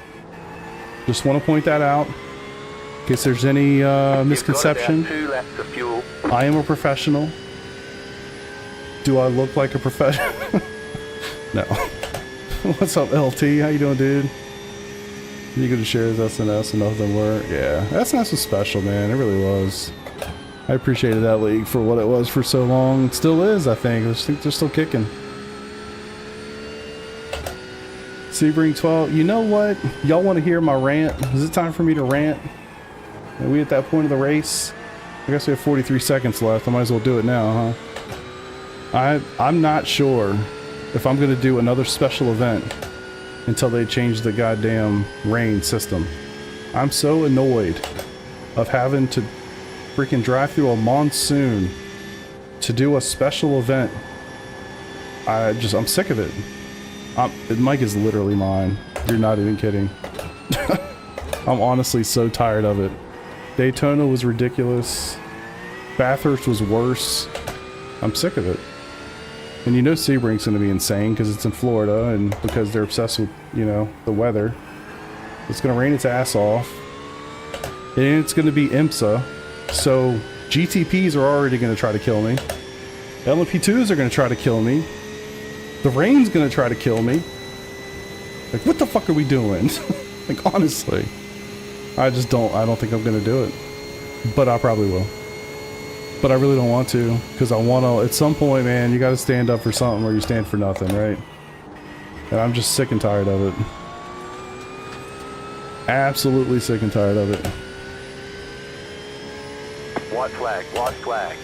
just want to point that out. In case there's any misconception. I am a professional. Do I look like a professional? No. What's up, LT? How you doing, dude? You could share his SNS and nothing were. Yeah, SNS was special, man. It really was. I appreciated that league for what it was for so long. It still is, I think. I think they're still kicking. Sebring 12. You know what? Y'all want to hear my rant? Is it time for me to rant? Are we at that point of the race? I guess we have 43 seconds left. I might as well do it now, huh? I'm not sure if I'm going to do another special event until they change the goddamn rain system. I'm so annoyed of having to freaking drive through a monsoon to do a special event. I'm sick of it. The mic is literally mine. You're not even kidding. I'm honestly so tired of it. Daytona was ridiculous. Bathurst was worse. I'm sick of it. And you know Sebring's going to be insane because it's in Florida and because they're obsessed with, you know, the weather. It's going to rain its ass off. And it's going to be IMSA. So GTPs are already going to try to kill me. LMP2s are going to try to kill me. The rain's going to try to kill me. Like, what the fuck are we doing? Like, honestly. I don't think I'm going to do it. But I probably will. But I really don't want to, because I want to, at some point, man, you got to stand up for something or you stand for nothing, right? And I'm just sick and tired of it. Absolutely sick and tired of it. White flag, white flag.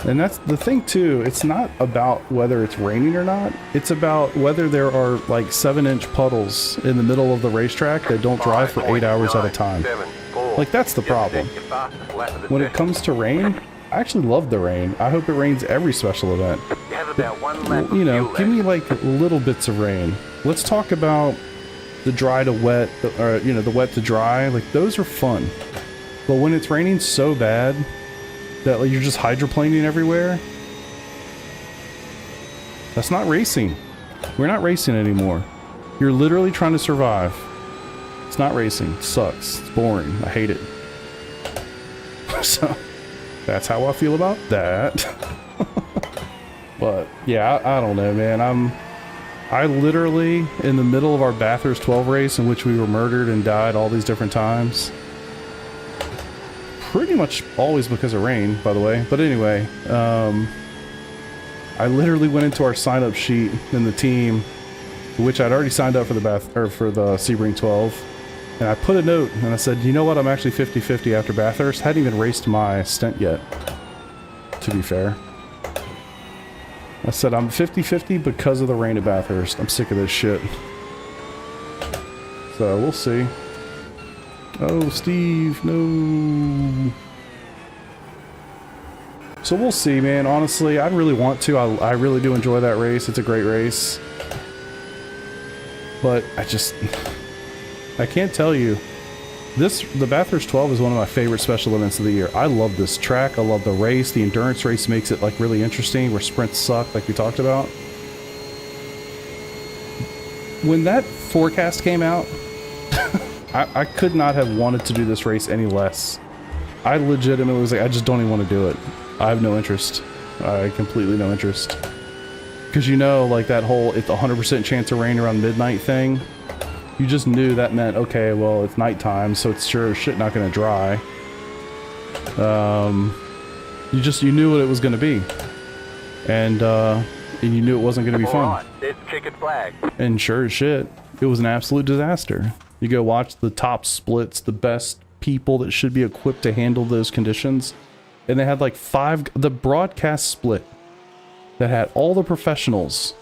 And that's the thing too, it's not about whether it's raining or not, it's about whether there are like 7-inch puddles in the middle of the racetrack that don't dry for 8 hours at a time. Like, that's the problem. When it comes to rain, I actually love the rain. I hope it rains every special event. But, you know, give me like little bits of rain. Let's talk about the dry to wet, or you know, the wet to dry. Like, those are fun. But when it's raining so bad that like, you're just hydroplaning everywhere, that's not racing. We're not racing anymore. You're literally trying to survive. It's not racing. It sucks. It's boring. I hate it. So that's how I feel about that. But yeah, I don't know, man. I literally, in the middle of our Bathurst 12 race in which we were murdered and died all these different times, pretty much always because of rain, by the way. But anyway, I literally went into our sign-up sheet in the team, which I'd already signed up for the Sebring 12, and I put a note and I said, you know what, I'm actually 50-50 after Bathurst. Hadn't even raced my stint yet, to be fair. I said I'm 50-50 because of the rain at Bathurst. I'm sick of this shit. So we'll see. Oh, Steve, no. So we'll see, man. Honestly, I really want to. I really do enjoy that race. It's a great race. But I can't tell you. The Bathurst 12 is one of my favorite special events of the year. I love this track. I love the race. The endurance race makes it like really interesting, where sprints suck, like we talked about. When that forecast came out, I could not have wanted to do this race any less. I legitimately was like, I just don't even want to do it. I have no interest. I completely no interest. Because you know, like that whole, it's 100% chance of rain around midnight thing. You just knew that meant, okay, well, it's nighttime, so it's sure as shit not going to dry. You knew what it was going to be. And you knew it wasn't going to be fun. It's checkered flag. And sure as shit, it was an absolute disaster. You go watch the top splits, the best people that should be equipped to handle those conditions. And they had like the broadcast split that had all the professionals.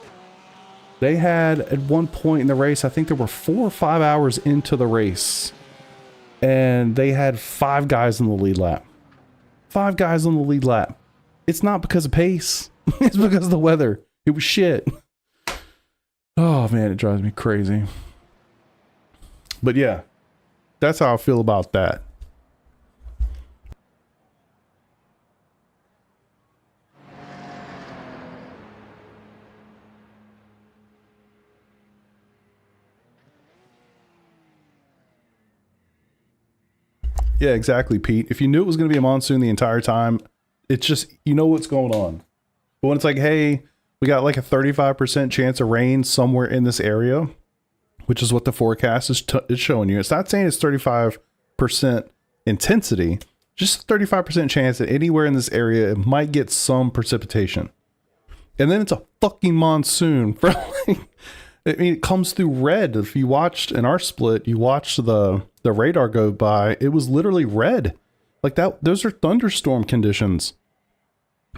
They had, at one point in the race, I think there were 4 or 5 hours into the race, and they had 5 guys in the lead lap. 5 guys on the lead lap. It's not because of pace. It's because of the weather. It was shit. Oh man, it drives me crazy. But yeah, that's how I feel about that. Yeah, exactly, Pete. If you knew it was going to be a monsoon the entire time, it's just, you know what's going on. But when it's like, hey, we got like a 35% chance of rain somewhere in this area, which is what the forecast is showing you. It's not saying it's 35% intensity, just a 35% chance that anywhere in this area it might get some precipitation. And then it's a fucking monsoon for like, I mean, it comes through red. If you watched in our split, you watched the radar go by, it was literally red. Like that, those are thunderstorm conditions.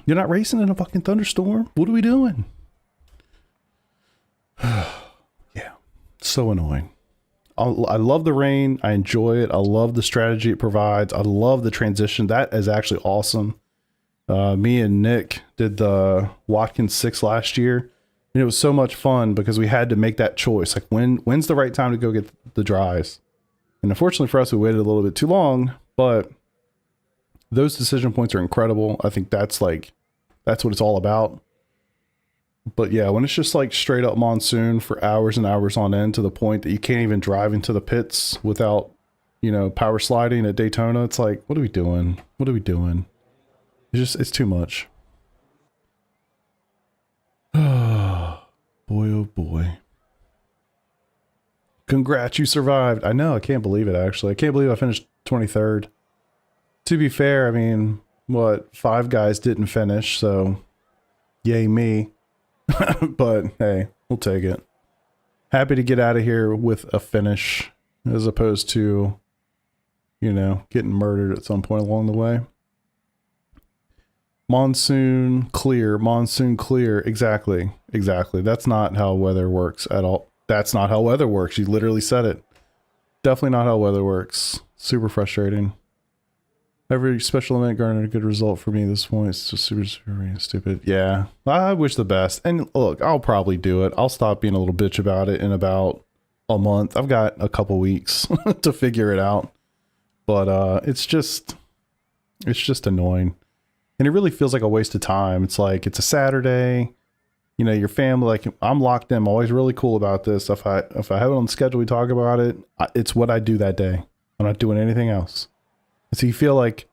You're not racing in a fucking thunderstorm. What are we doing? Yeah, so annoying. I love the rain. I enjoy it. I love the strategy it provides. I love the transition. That is actually awesome. Me and Nick did the Watkins 6 last year, and it was so much fun because we had to make that choice. Like when's the right time to go get the dries? And unfortunately for us, we waited a little bit too long, but those decision points are incredible. I think that's what it's all about. But yeah, when it's just like straight up monsoon for hours and hours on end to the point that you can't even drive into the pits without, power sliding at Daytona, it's like, what are we doing? What are we doing? It's too much. Boy, oh boy. Congrats, you survived. I know, I can't believe it actually. I can't believe I finished 23rd. To be fair, I mean, 5 guys didn't finish, so yay me. But hey, we'll take it. Happy to get out of here with a finish as opposed to, getting murdered at some point along the way. Monsoon clear. Exactly. That's not how weather works at all. That's not how weather works. You literally said it. Definitely not how weather works. Super frustrating. Every special event garnered a good result for me at this point. It's just super stupid. Yeah, I wish the best. And look, I'll probably do it. I'll stop being a little bitch about it in about a month. I've got a couple weeks to figure it out. But it's just annoying. And it really feels like a waste of time. It's like, it's a Saturday. Your family, like I'm locked in. I'm always really cool about this. If I have it on the schedule, we talk about it. It's what I do that day. I'm not doing anything else. So you feel like,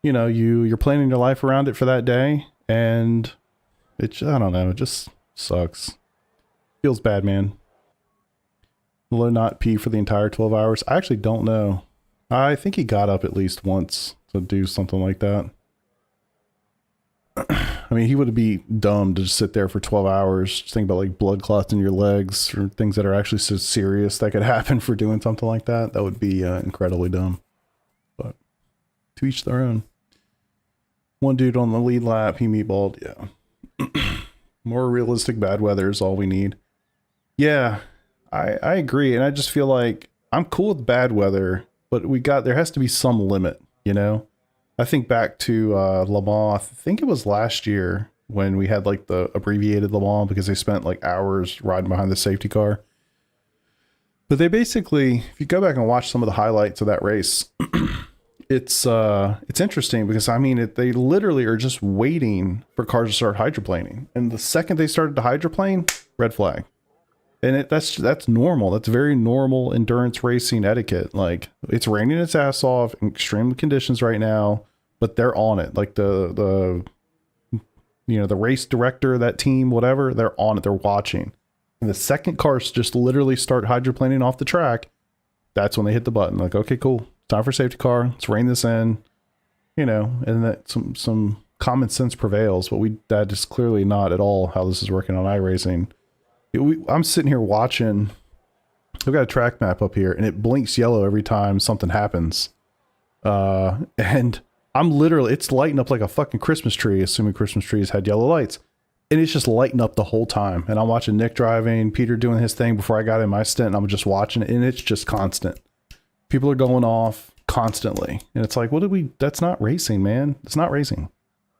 you're planning your life around it for that day, and I don't know, it just sucks. Feels bad, man. Will it not pee for the entire 12 hours? I actually don't know. I think he got up at least once to do something like that. I mean, he would be dumb to just sit there for 12 hours, just think about like blood clots in your legs or things that are actually so serious that could happen for doing something like that. That would be incredibly dumb. But to each their own. One dude on the lead lap, he meatballed. Yeah. More realistic bad weather is all we need. Yeah, I agree. And I just feel like I'm cool with bad weather, but there has to be some limit, I think back to Le Mans, I think it was last year when we had like the abbreviated Le Mans because they spent like hours riding behind the safety car. But they basically, if you go back and watch some of the highlights of that race, it's interesting because I mean, they literally are just waiting for cars to start hydroplaning. And the second they started to hydroplane, red flag. And that's normal. That's very normal endurance racing etiquette. Like it's raining its ass off in extreme conditions right now, but they're on it. Like the race director of that team, whatever, they're on it. They're watching. And the second cars just literally start hydroplaning off the track, that's when they hit the button. Like, okay, cool. Time for safety car. Let's rein this in. And that some common sense prevails, but that is clearly not at all how this is working on iRacing. I'm sitting here watching. I've got a track map up here and it blinks yellow every time something happens. And it's lighting up like a fucking Christmas tree, assuming Christmas trees had yellow lights. And it's just lighting up the whole time. And I'm watching Nick driving, Peter doing his thing before I got in my stint. And I'm just watching it and it's just constant. People are going off constantly. And it's like, that's not racing, man. It's not racing.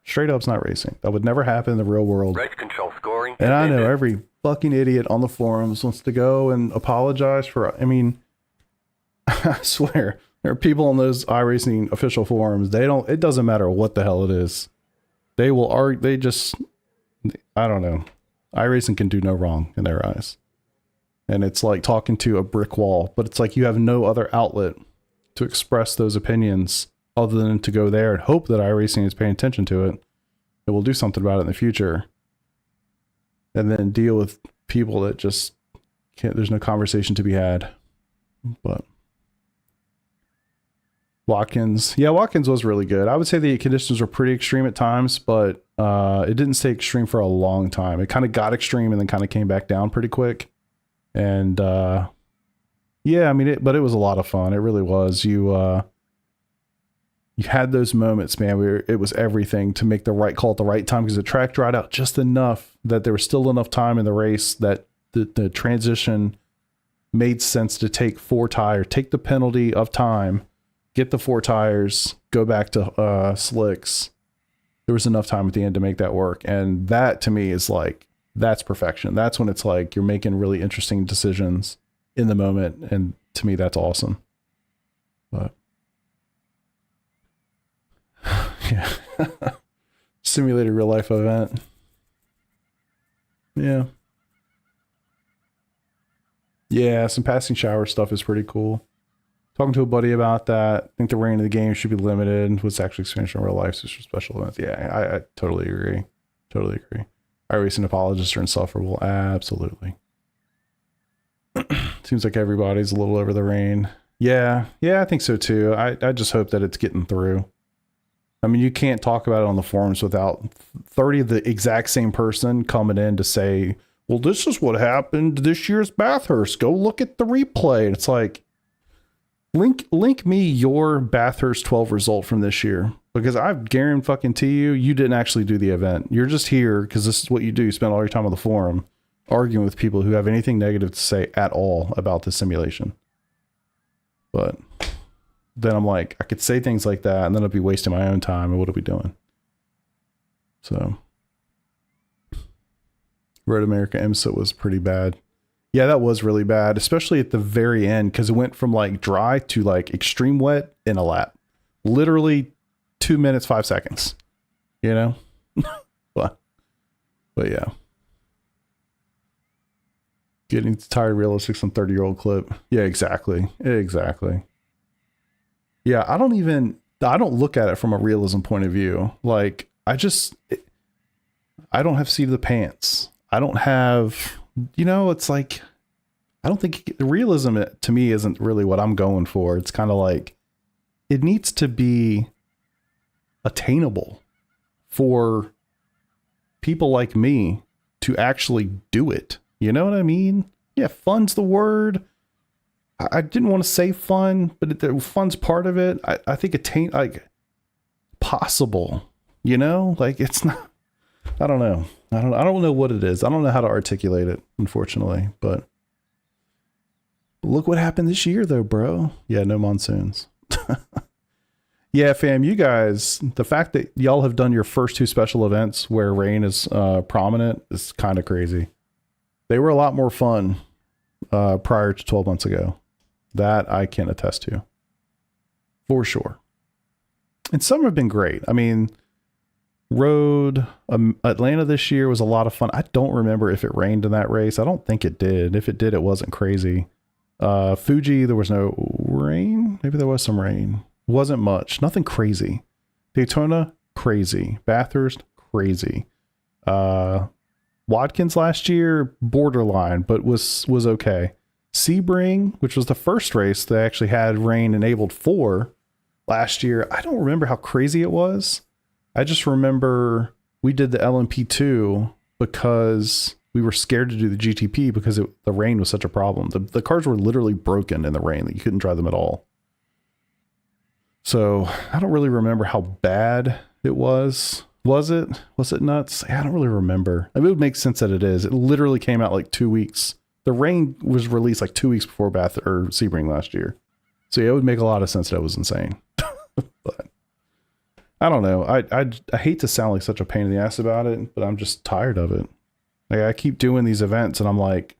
Straight up, it's not racing. That would never happen in the real world. Race control scoring. And I know every fucking idiot on the forums wants to go and apologize for, I swear, there are people on those iRacing official forums. It doesn't matter what the hell it is. They will argue, I don't know. iRacing can do no wrong in their eyes. And it's like talking to a brick wall, but it's like you have no other outlet to express those opinions other than to go there and hope that iRacing is paying attention to it. It will do something about it in the future. And then deal with people that just can't, there's no conversation to be had. But Watkins was really good. I would say the conditions were pretty extreme at times, but it didn't stay extreme for a long time. It kind of got extreme and then kind of came back down pretty quick. And yeah, but it was a lot of fun. It really was. You you had those moments, man, where it was everything to make the right call at the right time because the track dried out just enough that there was still enough time in the race that the transition made sense to take 4 tires, take the penalty of time, get the 4 tires, go back to slicks. There was enough time at the end to make that work. And that to me is like, that's perfection. That's when it's like you're making really interesting decisions in the moment. And to me, that's awesome. But yeah. Simulated real life event. Yeah. Yeah, some passing shower stuff is pretty cool. Talking to a buddy about that. I think the rain of the game should be limited. What's actually expansion in real life, so for special events. Yeah, I totally agree. Totally agree. iRacing apologists are insufferable. Absolutely. Seems like everybody's a little over the rain. Yeah, I think so too. I just hope that it's getting through. I mean, you can't talk about it on the forums without 30 of the exact same person coming in to say, well, this is what happened this year's Bathurst. Go look at the replay. And it's like, link me your Bathurst 12 result from this year, because I guarantee you didn't actually do the event. You're just here because this is what you do. You spend all your time on the forum arguing with people who have anything negative to say at all about the simulation. But then I'm like, I could say things like that and then I'll be wasting my own time. And what are we doing? So Road America IMSA was pretty bad. Yeah, that was really bad, especially at the very end, because it went from like dry to like extreme wet in a lap. Literally 2 minutes, 5 seconds, you know? but yeah. Getting tired of realistics on 30-year-old clip. Yeah, exactly. Yeah, I don't look at it from a realism point of view. Like, I don't have seat of the pants. I don't have, it's like, I don't think realism to me isn't really what I'm going for. It's kind of like, it needs to be attainable for people like me to actually do it. You know what I mean? Yeah, fun's the word. I didn't want to say fun, but fun's part of it. I think possible, like it's not, I don't know. I don't know what it is. I don't know how to articulate it, unfortunately, but look what happened this year though, bro. Yeah, no monsoons. Yeah, fam, you guys, the fact that y'all have done your first 2 special events where rain is prominent is kind of crazy. They were a lot more fun prior to 12 months ago. That I can attest to. For sure. And some have been great. I mean, Road Atlanta this year was a lot of fun. I don't remember if it rained in that race. I don't think it did. If it did, it wasn't crazy. Fuji, there was no rain. Maybe there was some rain. Wasn't much. Nothing crazy. Daytona, crazy. Bathurst, crazy. Watkins last year, borderline, but was okay. Sebring, which was the first race they actually had rain enabled for last year. I don't remember how crazy it was. I just remember we did the LMP2 because we were scared to do the GTP because the rain was such a problem. The cars were literally broken in the rain that you couldn't drive them at all. So I don't really remember how bad it was. Was it nuts? I don't really remember. It would make sense that it is. It literally came out like 2 weeks. The rain was released like 2 weeks before Sebring last year. So yeah, it would make a lot of sense that it was insane. But I don't know. I hate to sound like such a pain in the ass about it, but I'm just tired of it. Like I keep doing these events and I'm like,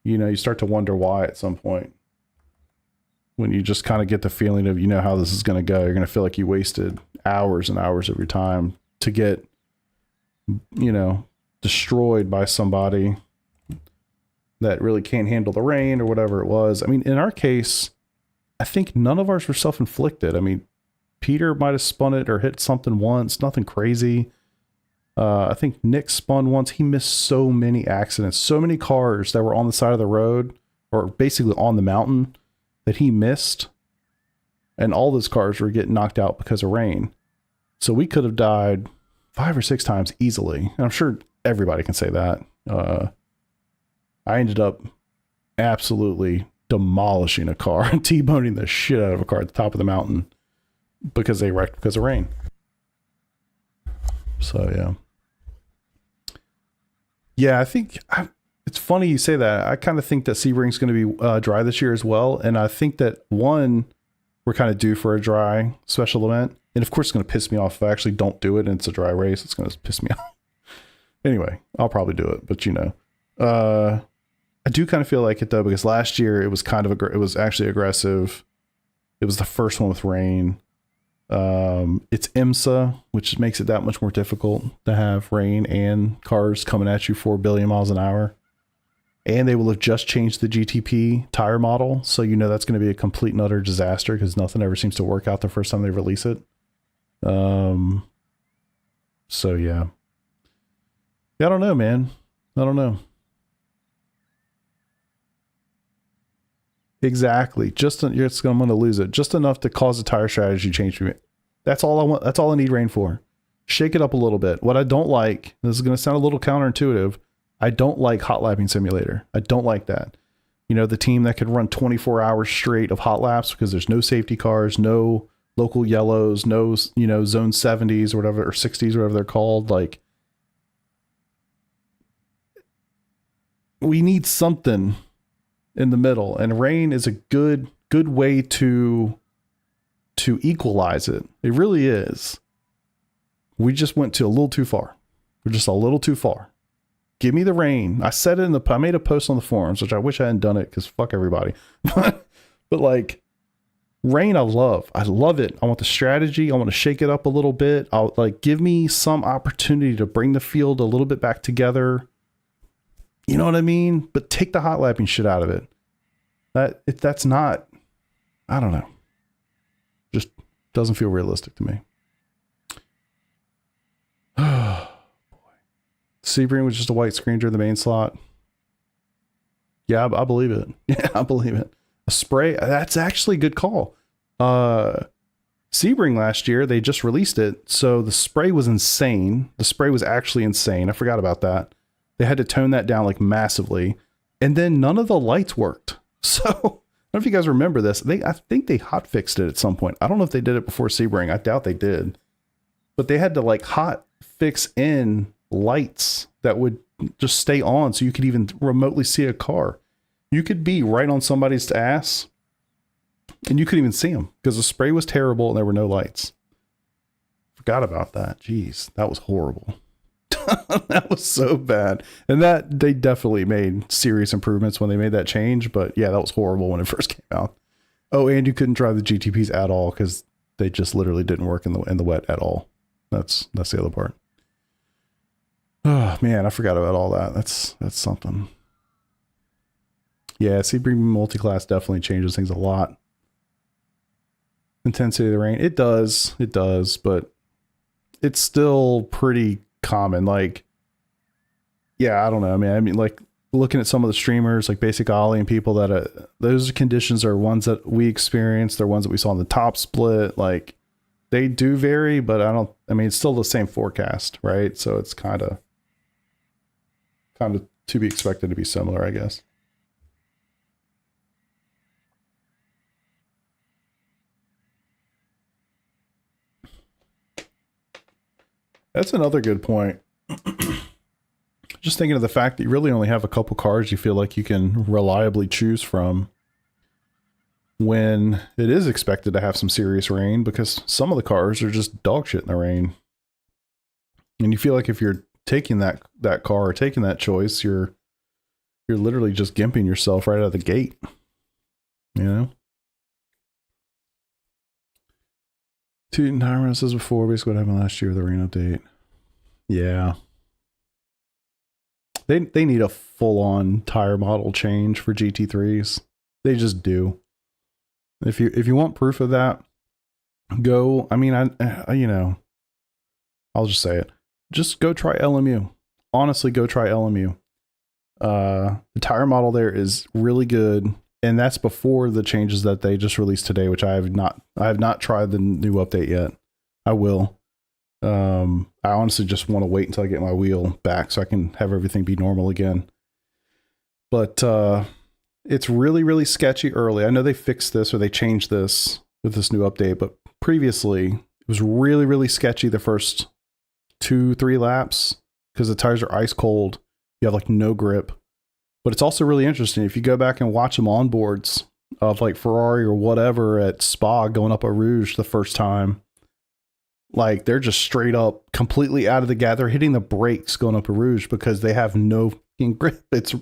you start to wonder why at some point. When you just kind of get the feeling of, how this is going to go. You're going to feel like you wasted hours and hours of your time to get, destroyed by somebody that really can't handle the rain or whatever it was. I mean, in our case, I think none of ours were self-inflicted. I mean, Peter might have spun it or hit something once, nothing crazy. I think Nick spun once. He missed so many accidents, so many cars that were on the side of the road or basically on the mountain that he missed. And all those cars were getting knocked out because of rain. So we could have died 5 or 6 times easily. And I'm sure everybody can say that. I ended up absolutely demolishing a car and T-boning the shit out of a car at the top of the mountain. because they wrecked because of rain. So yeah. Yeah, I think it's funny you say that. I kind of think that Sebring's going to be dry this year as well. And I think that we're kind of due for a dry special event. And of course, it's going to piss me off if I actually don't do it and it's a dry race. It's going to piss me off. Anyway, I'll probably do it, but I do kind of feel like it though, because last year it was it was actually aggressive. It was the first one with rain. It's IMSA, which makes it that much more difficult to have rain and cars coming at you 4 billion miles an hour. And they will have just changed the GTP tire model. So, that's going to be a complete and utter disaster because nothing ever seems to work out the first time they release it. So yeah. I don't know, man. I don't know. Exactly. I'm going to lose it. Just enough to cause a tire strategy change for me. That's all I want. That's all I need rain for. Shake it up a little bit. What I don't like, this is going to sound a little counterintuitive. I don't like hot lapping simulator. I don't like that. The team that could run 24 hours straight of hot laps because there's no safety cars, no local yellows, no, zone 70s or whatever, or 60s, whatever they're called. Like, we need something in the middle, and rain is a good way to equalize it. It really is. We just went a little too far. We're just a little too far. Give me the rain. I said it I made a post on the forums, which I wish I hadn't done it because fuck everybody. But like, rain, I love it. I want the strategy. I want to shake it up a little bit. Give me some opportunity to bring the field a little bit back together. You know what I mean? But take the hot lapping shit out of it. That's not, I don't know. Just doesn't feel realistic to me. Oh boy. Sebring was just a white screen during the main slot. Yeah, I believe it. Yeah, I believe it. A spray, that's actually a good call. Sebring last year, they just released it. So the spray was insane. The spray was actually insane. I forgot about that. They had to tone that down like massively. And then none of the lights worked. So I don't know if you guys remember this. I think they hot fixed it at some point. I don't know if they did it before Sebring. I doubt they did. But they had to like hot fix in lights that would just stay on so you could even remotely see a car. You could be right on somebody's ass and you couldn't even see them because the spray was terrible and there were no lights. Forgot about that. Jeez, that was horrible. That was so bad. And that they definitely made serious improvements when they made that change. But yeah, that was horrible when it first came out. Oh, and you couldn't drive the GTPs at all because they just literally didn't work in the wet at all. That's the other part. Oh man, I forgot about all that. That's something. Yeah, Sebring multi-class definitely changes things a lot. Intensity of the rain, it does, but it's still pretty common. Like, yeah, I don't know, man. I mean, like looking at some of the streamers, like Basic Ollie and people that those conditions are ones that we experienced. They're ones that we saw in the top split. Like, they do vary, but I mean, it's still the same forecast, right? So it's kind of to be expected to be similar, I guess. That's another good point. Just thinking of the fact that you really only have a couple cars you feel like you can reliably choose from when it is expected to have some serious rain, because some of the cars are just dog shit in the rain. And you feel like if you're taking that car or taking that choice, you're literally just gimping yourself right out of the gate. You know? Two entire says before, basically what happened last year with the rain update. Yeah. They need a full-on tire model change for GT3s. They just do. If you want proof of that, go. I mean, I'll just say it. Just go try LMU. Honestly, go try LMU. The tire model there is really good, and that's before the changes that they just released today, which I have not tried the new update yet. I will. I honestly just want to wait until I get my wheel back so I can have everything be normal again. But it's really, really sketchy early. I know they fixed this or they changed this with this new update, but previously, it was really, really sketchy the first 2-3 laps because the tires are ice cold. You have like no grip. But it's also really interesting if you go back and watch them on boards of like Ferrari or whatever at Spa going up Eau Rouge the first time. Like they're just straight up completely out of the gap. They're hitting the brakes going up Eau Rouge because they have no fucking grip. It's,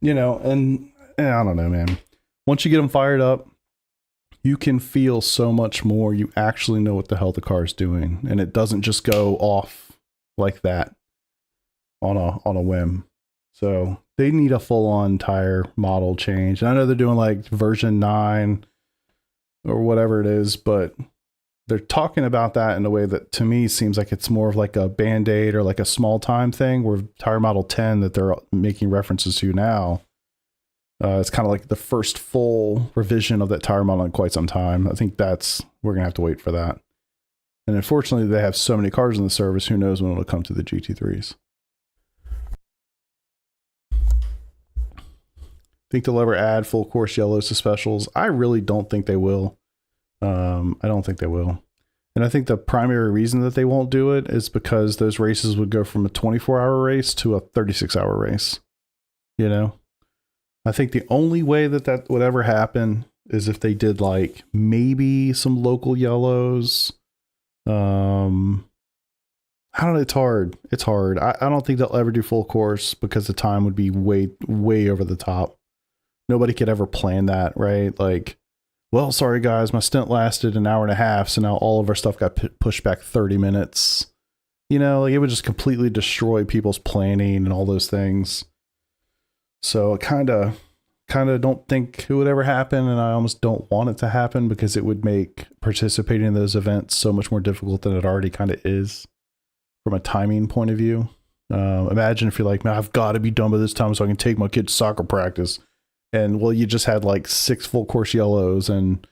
you know, and I don't know, man. Once you get them fired up, you can feel so much more. You actually know what the hell the car is doing, and it doesn't just go off like that on a whim. So they need a full-on tire model change. And I know they're doing like version 9 or whatever it is, but they're talking about that in a way that to me seems like it's more of like a Band-Aid or like a small time thing, where tire model 10 that they're making references to now, it's kind of like the first full revision of that tire model in quite some time. I think we're going to have to wait for that. And unfortunately, they have so many cars in the service, who knows when it'll come to the GT3s. Think they'll ever add full course yellows to specials? I really don't think they will. I don't think they will. And I think the primary reason that they won't do it is because those races would go from a 24-hour race to a 36-hour race. You know? I think the only way that would ever happen is if they did like maybe some local yellows. I don't know. It's hard. It's hard. I don't think they'll ever do full course because the time would be way, way over the top. Nobody could ever plan that, right? Like, well, sorry guys, my stint lasted an hour and a half, so now all of our stuff got pushed back 30 minutes. You know, like it would just completely destroy people's planning and all those things. So I kind of don't think it would ever happen, and I almost don't want it to happen because it would make participating in those events so much more difficult than it already kind of is from a timing point of view. Imagine if you're like, man, I've got to be done by this time so I can take my kid to soccer practice. And well, you just had like 6 full course yellows and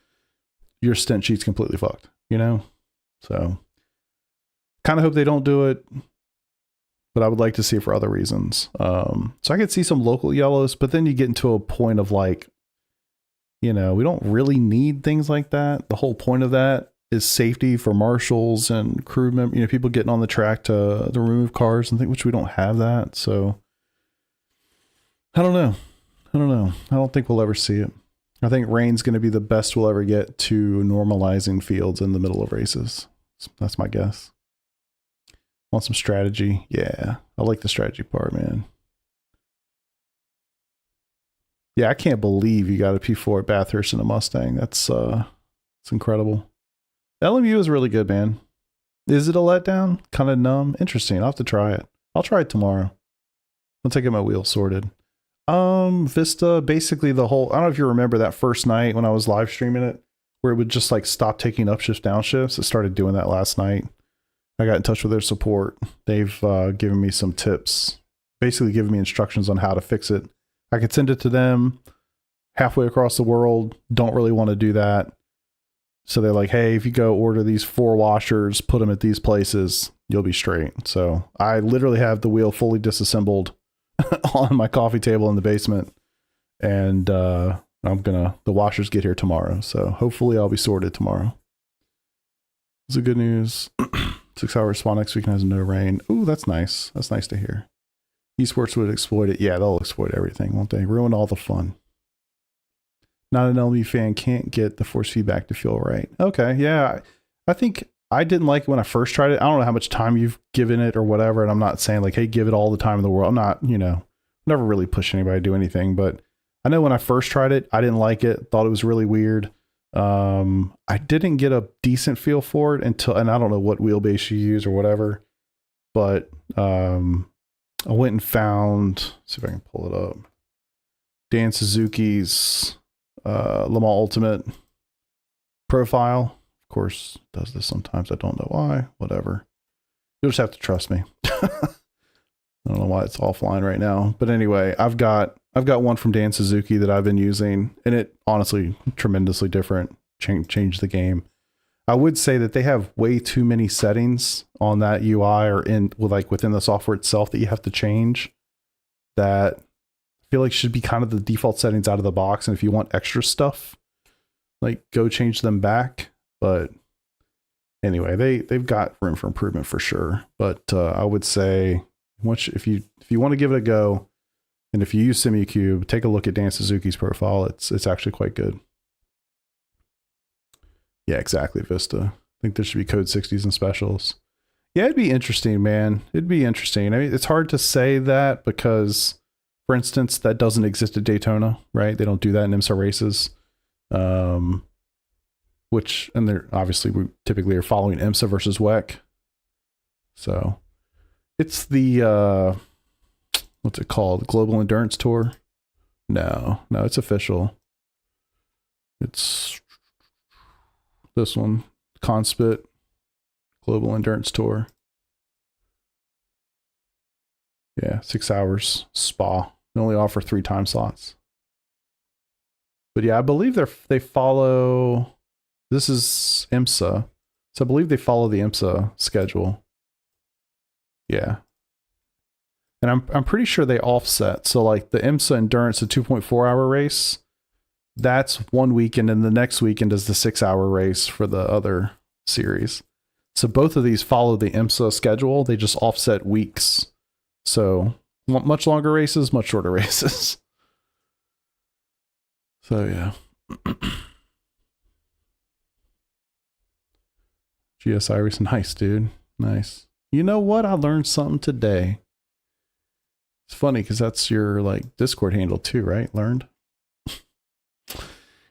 your stint sheet's completely fucked, you know? So kind of hope they don't do it, but I would like to see it for other reasons. So I could see some local yellows, but then you get into a point of like, you know, we don't really need things like that. The whole point of that is safety for marshals and crew members, you know, people getting on the track to remove cars and things, which we don't have that. So I don't know. I don't think we'll ever see it. I think rain's going to be the best we'll ever get to normalizing fields in the middle of races. That's my guess. Want some strategy? Yeah, I like the strategy part, man. Yeah, I can't believe you got a P4 at Bathurst and a Mustang. It's incredible. LMU is really good, man. Is it a letdown? Kind of numb? Interesting. I'll have to try it. I'll try it tomorrow once I get my wheels sorted. Vista, basically the whole, I don't know if you remember that first night when I was live streaming it, where it would just like stop taking upshifts, downshifts. It started doing that last night. I got in touch with their support. They've given me some tips, basically giving me instructions on how to fix it. I could send it to them halfway across the world. Don't really want to do that. So they're like, hey, if you go order these 4 washers, put them at these places, you'll be straight. So I literally have the wheel fully disassembled on my coffee table in the basement, and the washers get here tomorrow, so hopefully I'll be sorted tomorrow. This is good news. 6 hours spawn next week has no rain. Ooh, that's nice. That's nice to hear. Esports would exploit it. Yeah, they'll exploit everything, won't they? Ruin all the fun. Not an LB fan, can't get the force feedback to feel right. Okay, yeah, I think I didn't like it when I first tried it. I don't know how much time you've given it or whatever. And I'm not saying like, hey, give it all the time in the world. I'm not, you know, never really push anybody to do anything. But I know when I first tried it, I didn't like it. Thought it was really weird. I didn't get a decent feel for it until, and I don't know what wheelbase you use or whatever. But I went and found, let's see if I can pull it up, Dan Suzuki's Le Mans Ultimate profile. Of course, does this sometimes. I don't know why. Whatever. You'll just have to trust me. I don't know why it's offline right now. But anyway, I've got one from Dan Suzuki that I've been using, and it honestly tremendously different. Changed the game. I would say that they have way too many settings on that UI or within the software itself that you have to change. That I feel like should be kind of the default settings out of the box. And if you want extra stuff, like go change them back. But anyway, they've got room for improvement for sure. But I would say if you want to give it a go, and if you use Simucube, take a look at Dan Suzuki's profile. It's actually quite good. Yeah, exactly, Vista. I think there should be code 60s and specials. Yeah, it'd be interesting, man. It'd be interesting. I mean, it's hard to say that because, for instance, that doesn't exist at Daytona, right? They don't do that in IMSA races. And they're obviously, we typically are following IMSA versus WEC. So it's the, what's it called? Global Endurance Tour? No, it's official. It's this one, Conspit Global Endurance Tour. Yeah, 6 hours, Spa. They only offer 3 time slots. But yeah, I believe they follow, this is IMSA. So I believe they follow the IMSA schedule. Yeah. And I'm pretty sure they offset. So like the IMSA Endurance, the 2.4 hour race, that's one weekend, and the next weekend is the 6 hour race for the other series. So both of these follow the IMSA schedule. They just offset weeks. So much longer races, much shorter races. So yeah. GS iRacing, nice, dude. Nice. You know what? I learned something today. It's funny because that's your like Discord handle too, right? Learned.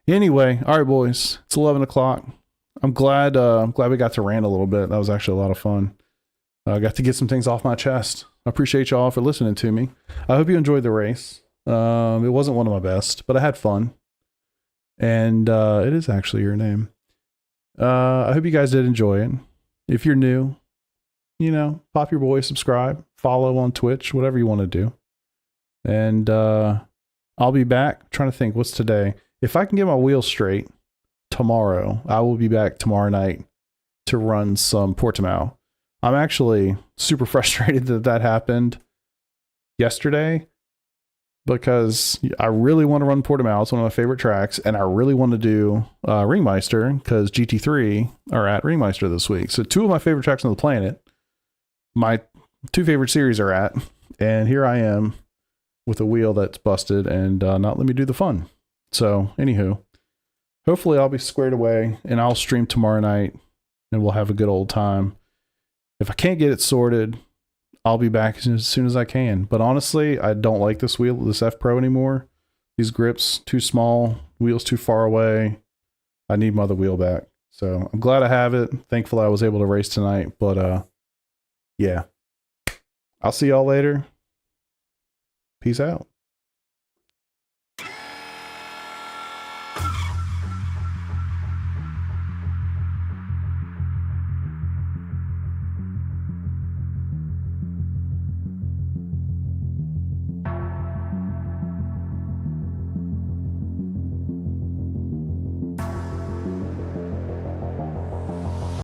Anyway, all right, boys. It's 11 o'clock. I'm glad we got to rant a little bit. That was actually a lot of fun. I got to get some things off my chest. I appreciate y'all for listening to me. I hope you enjoyed the race. It wasn't one of my best, but I had fun. And it is actually your name. I hope you guys did enjoy it. If you're new, pop your boy, subscribe, follow on Twitch, whatever you want to do. And I'll be back. I'm trying to think, what's today? If I can get my wheels straight tomorrow, I will be back tomorrow night to run some Portimao. I'm actually super frustrated that happened yesterday because I really want to run Portimao. It's one of my favorite tracks, and I really want to do Ringmeister because GT3 are at Ringmeister this week. So 2 of my favorite tracks on the planet, my 2 favorite series are at, and here I am with a wheel that's busted and not let me do the fun. So anywho, hopefully I'll be squared away and I'll stream tomorrow night and we'll have a good old time. If I can't get it sorted, I'll be back as soon as I can. But honestly, I don't like this wheel, this F Pro anymore. These grips too small, wheels too far away. I need my other wheel back. So I'm glad I have it. Thankful I was able to race tonight. But yeah, I'll see y'all later. Peace out.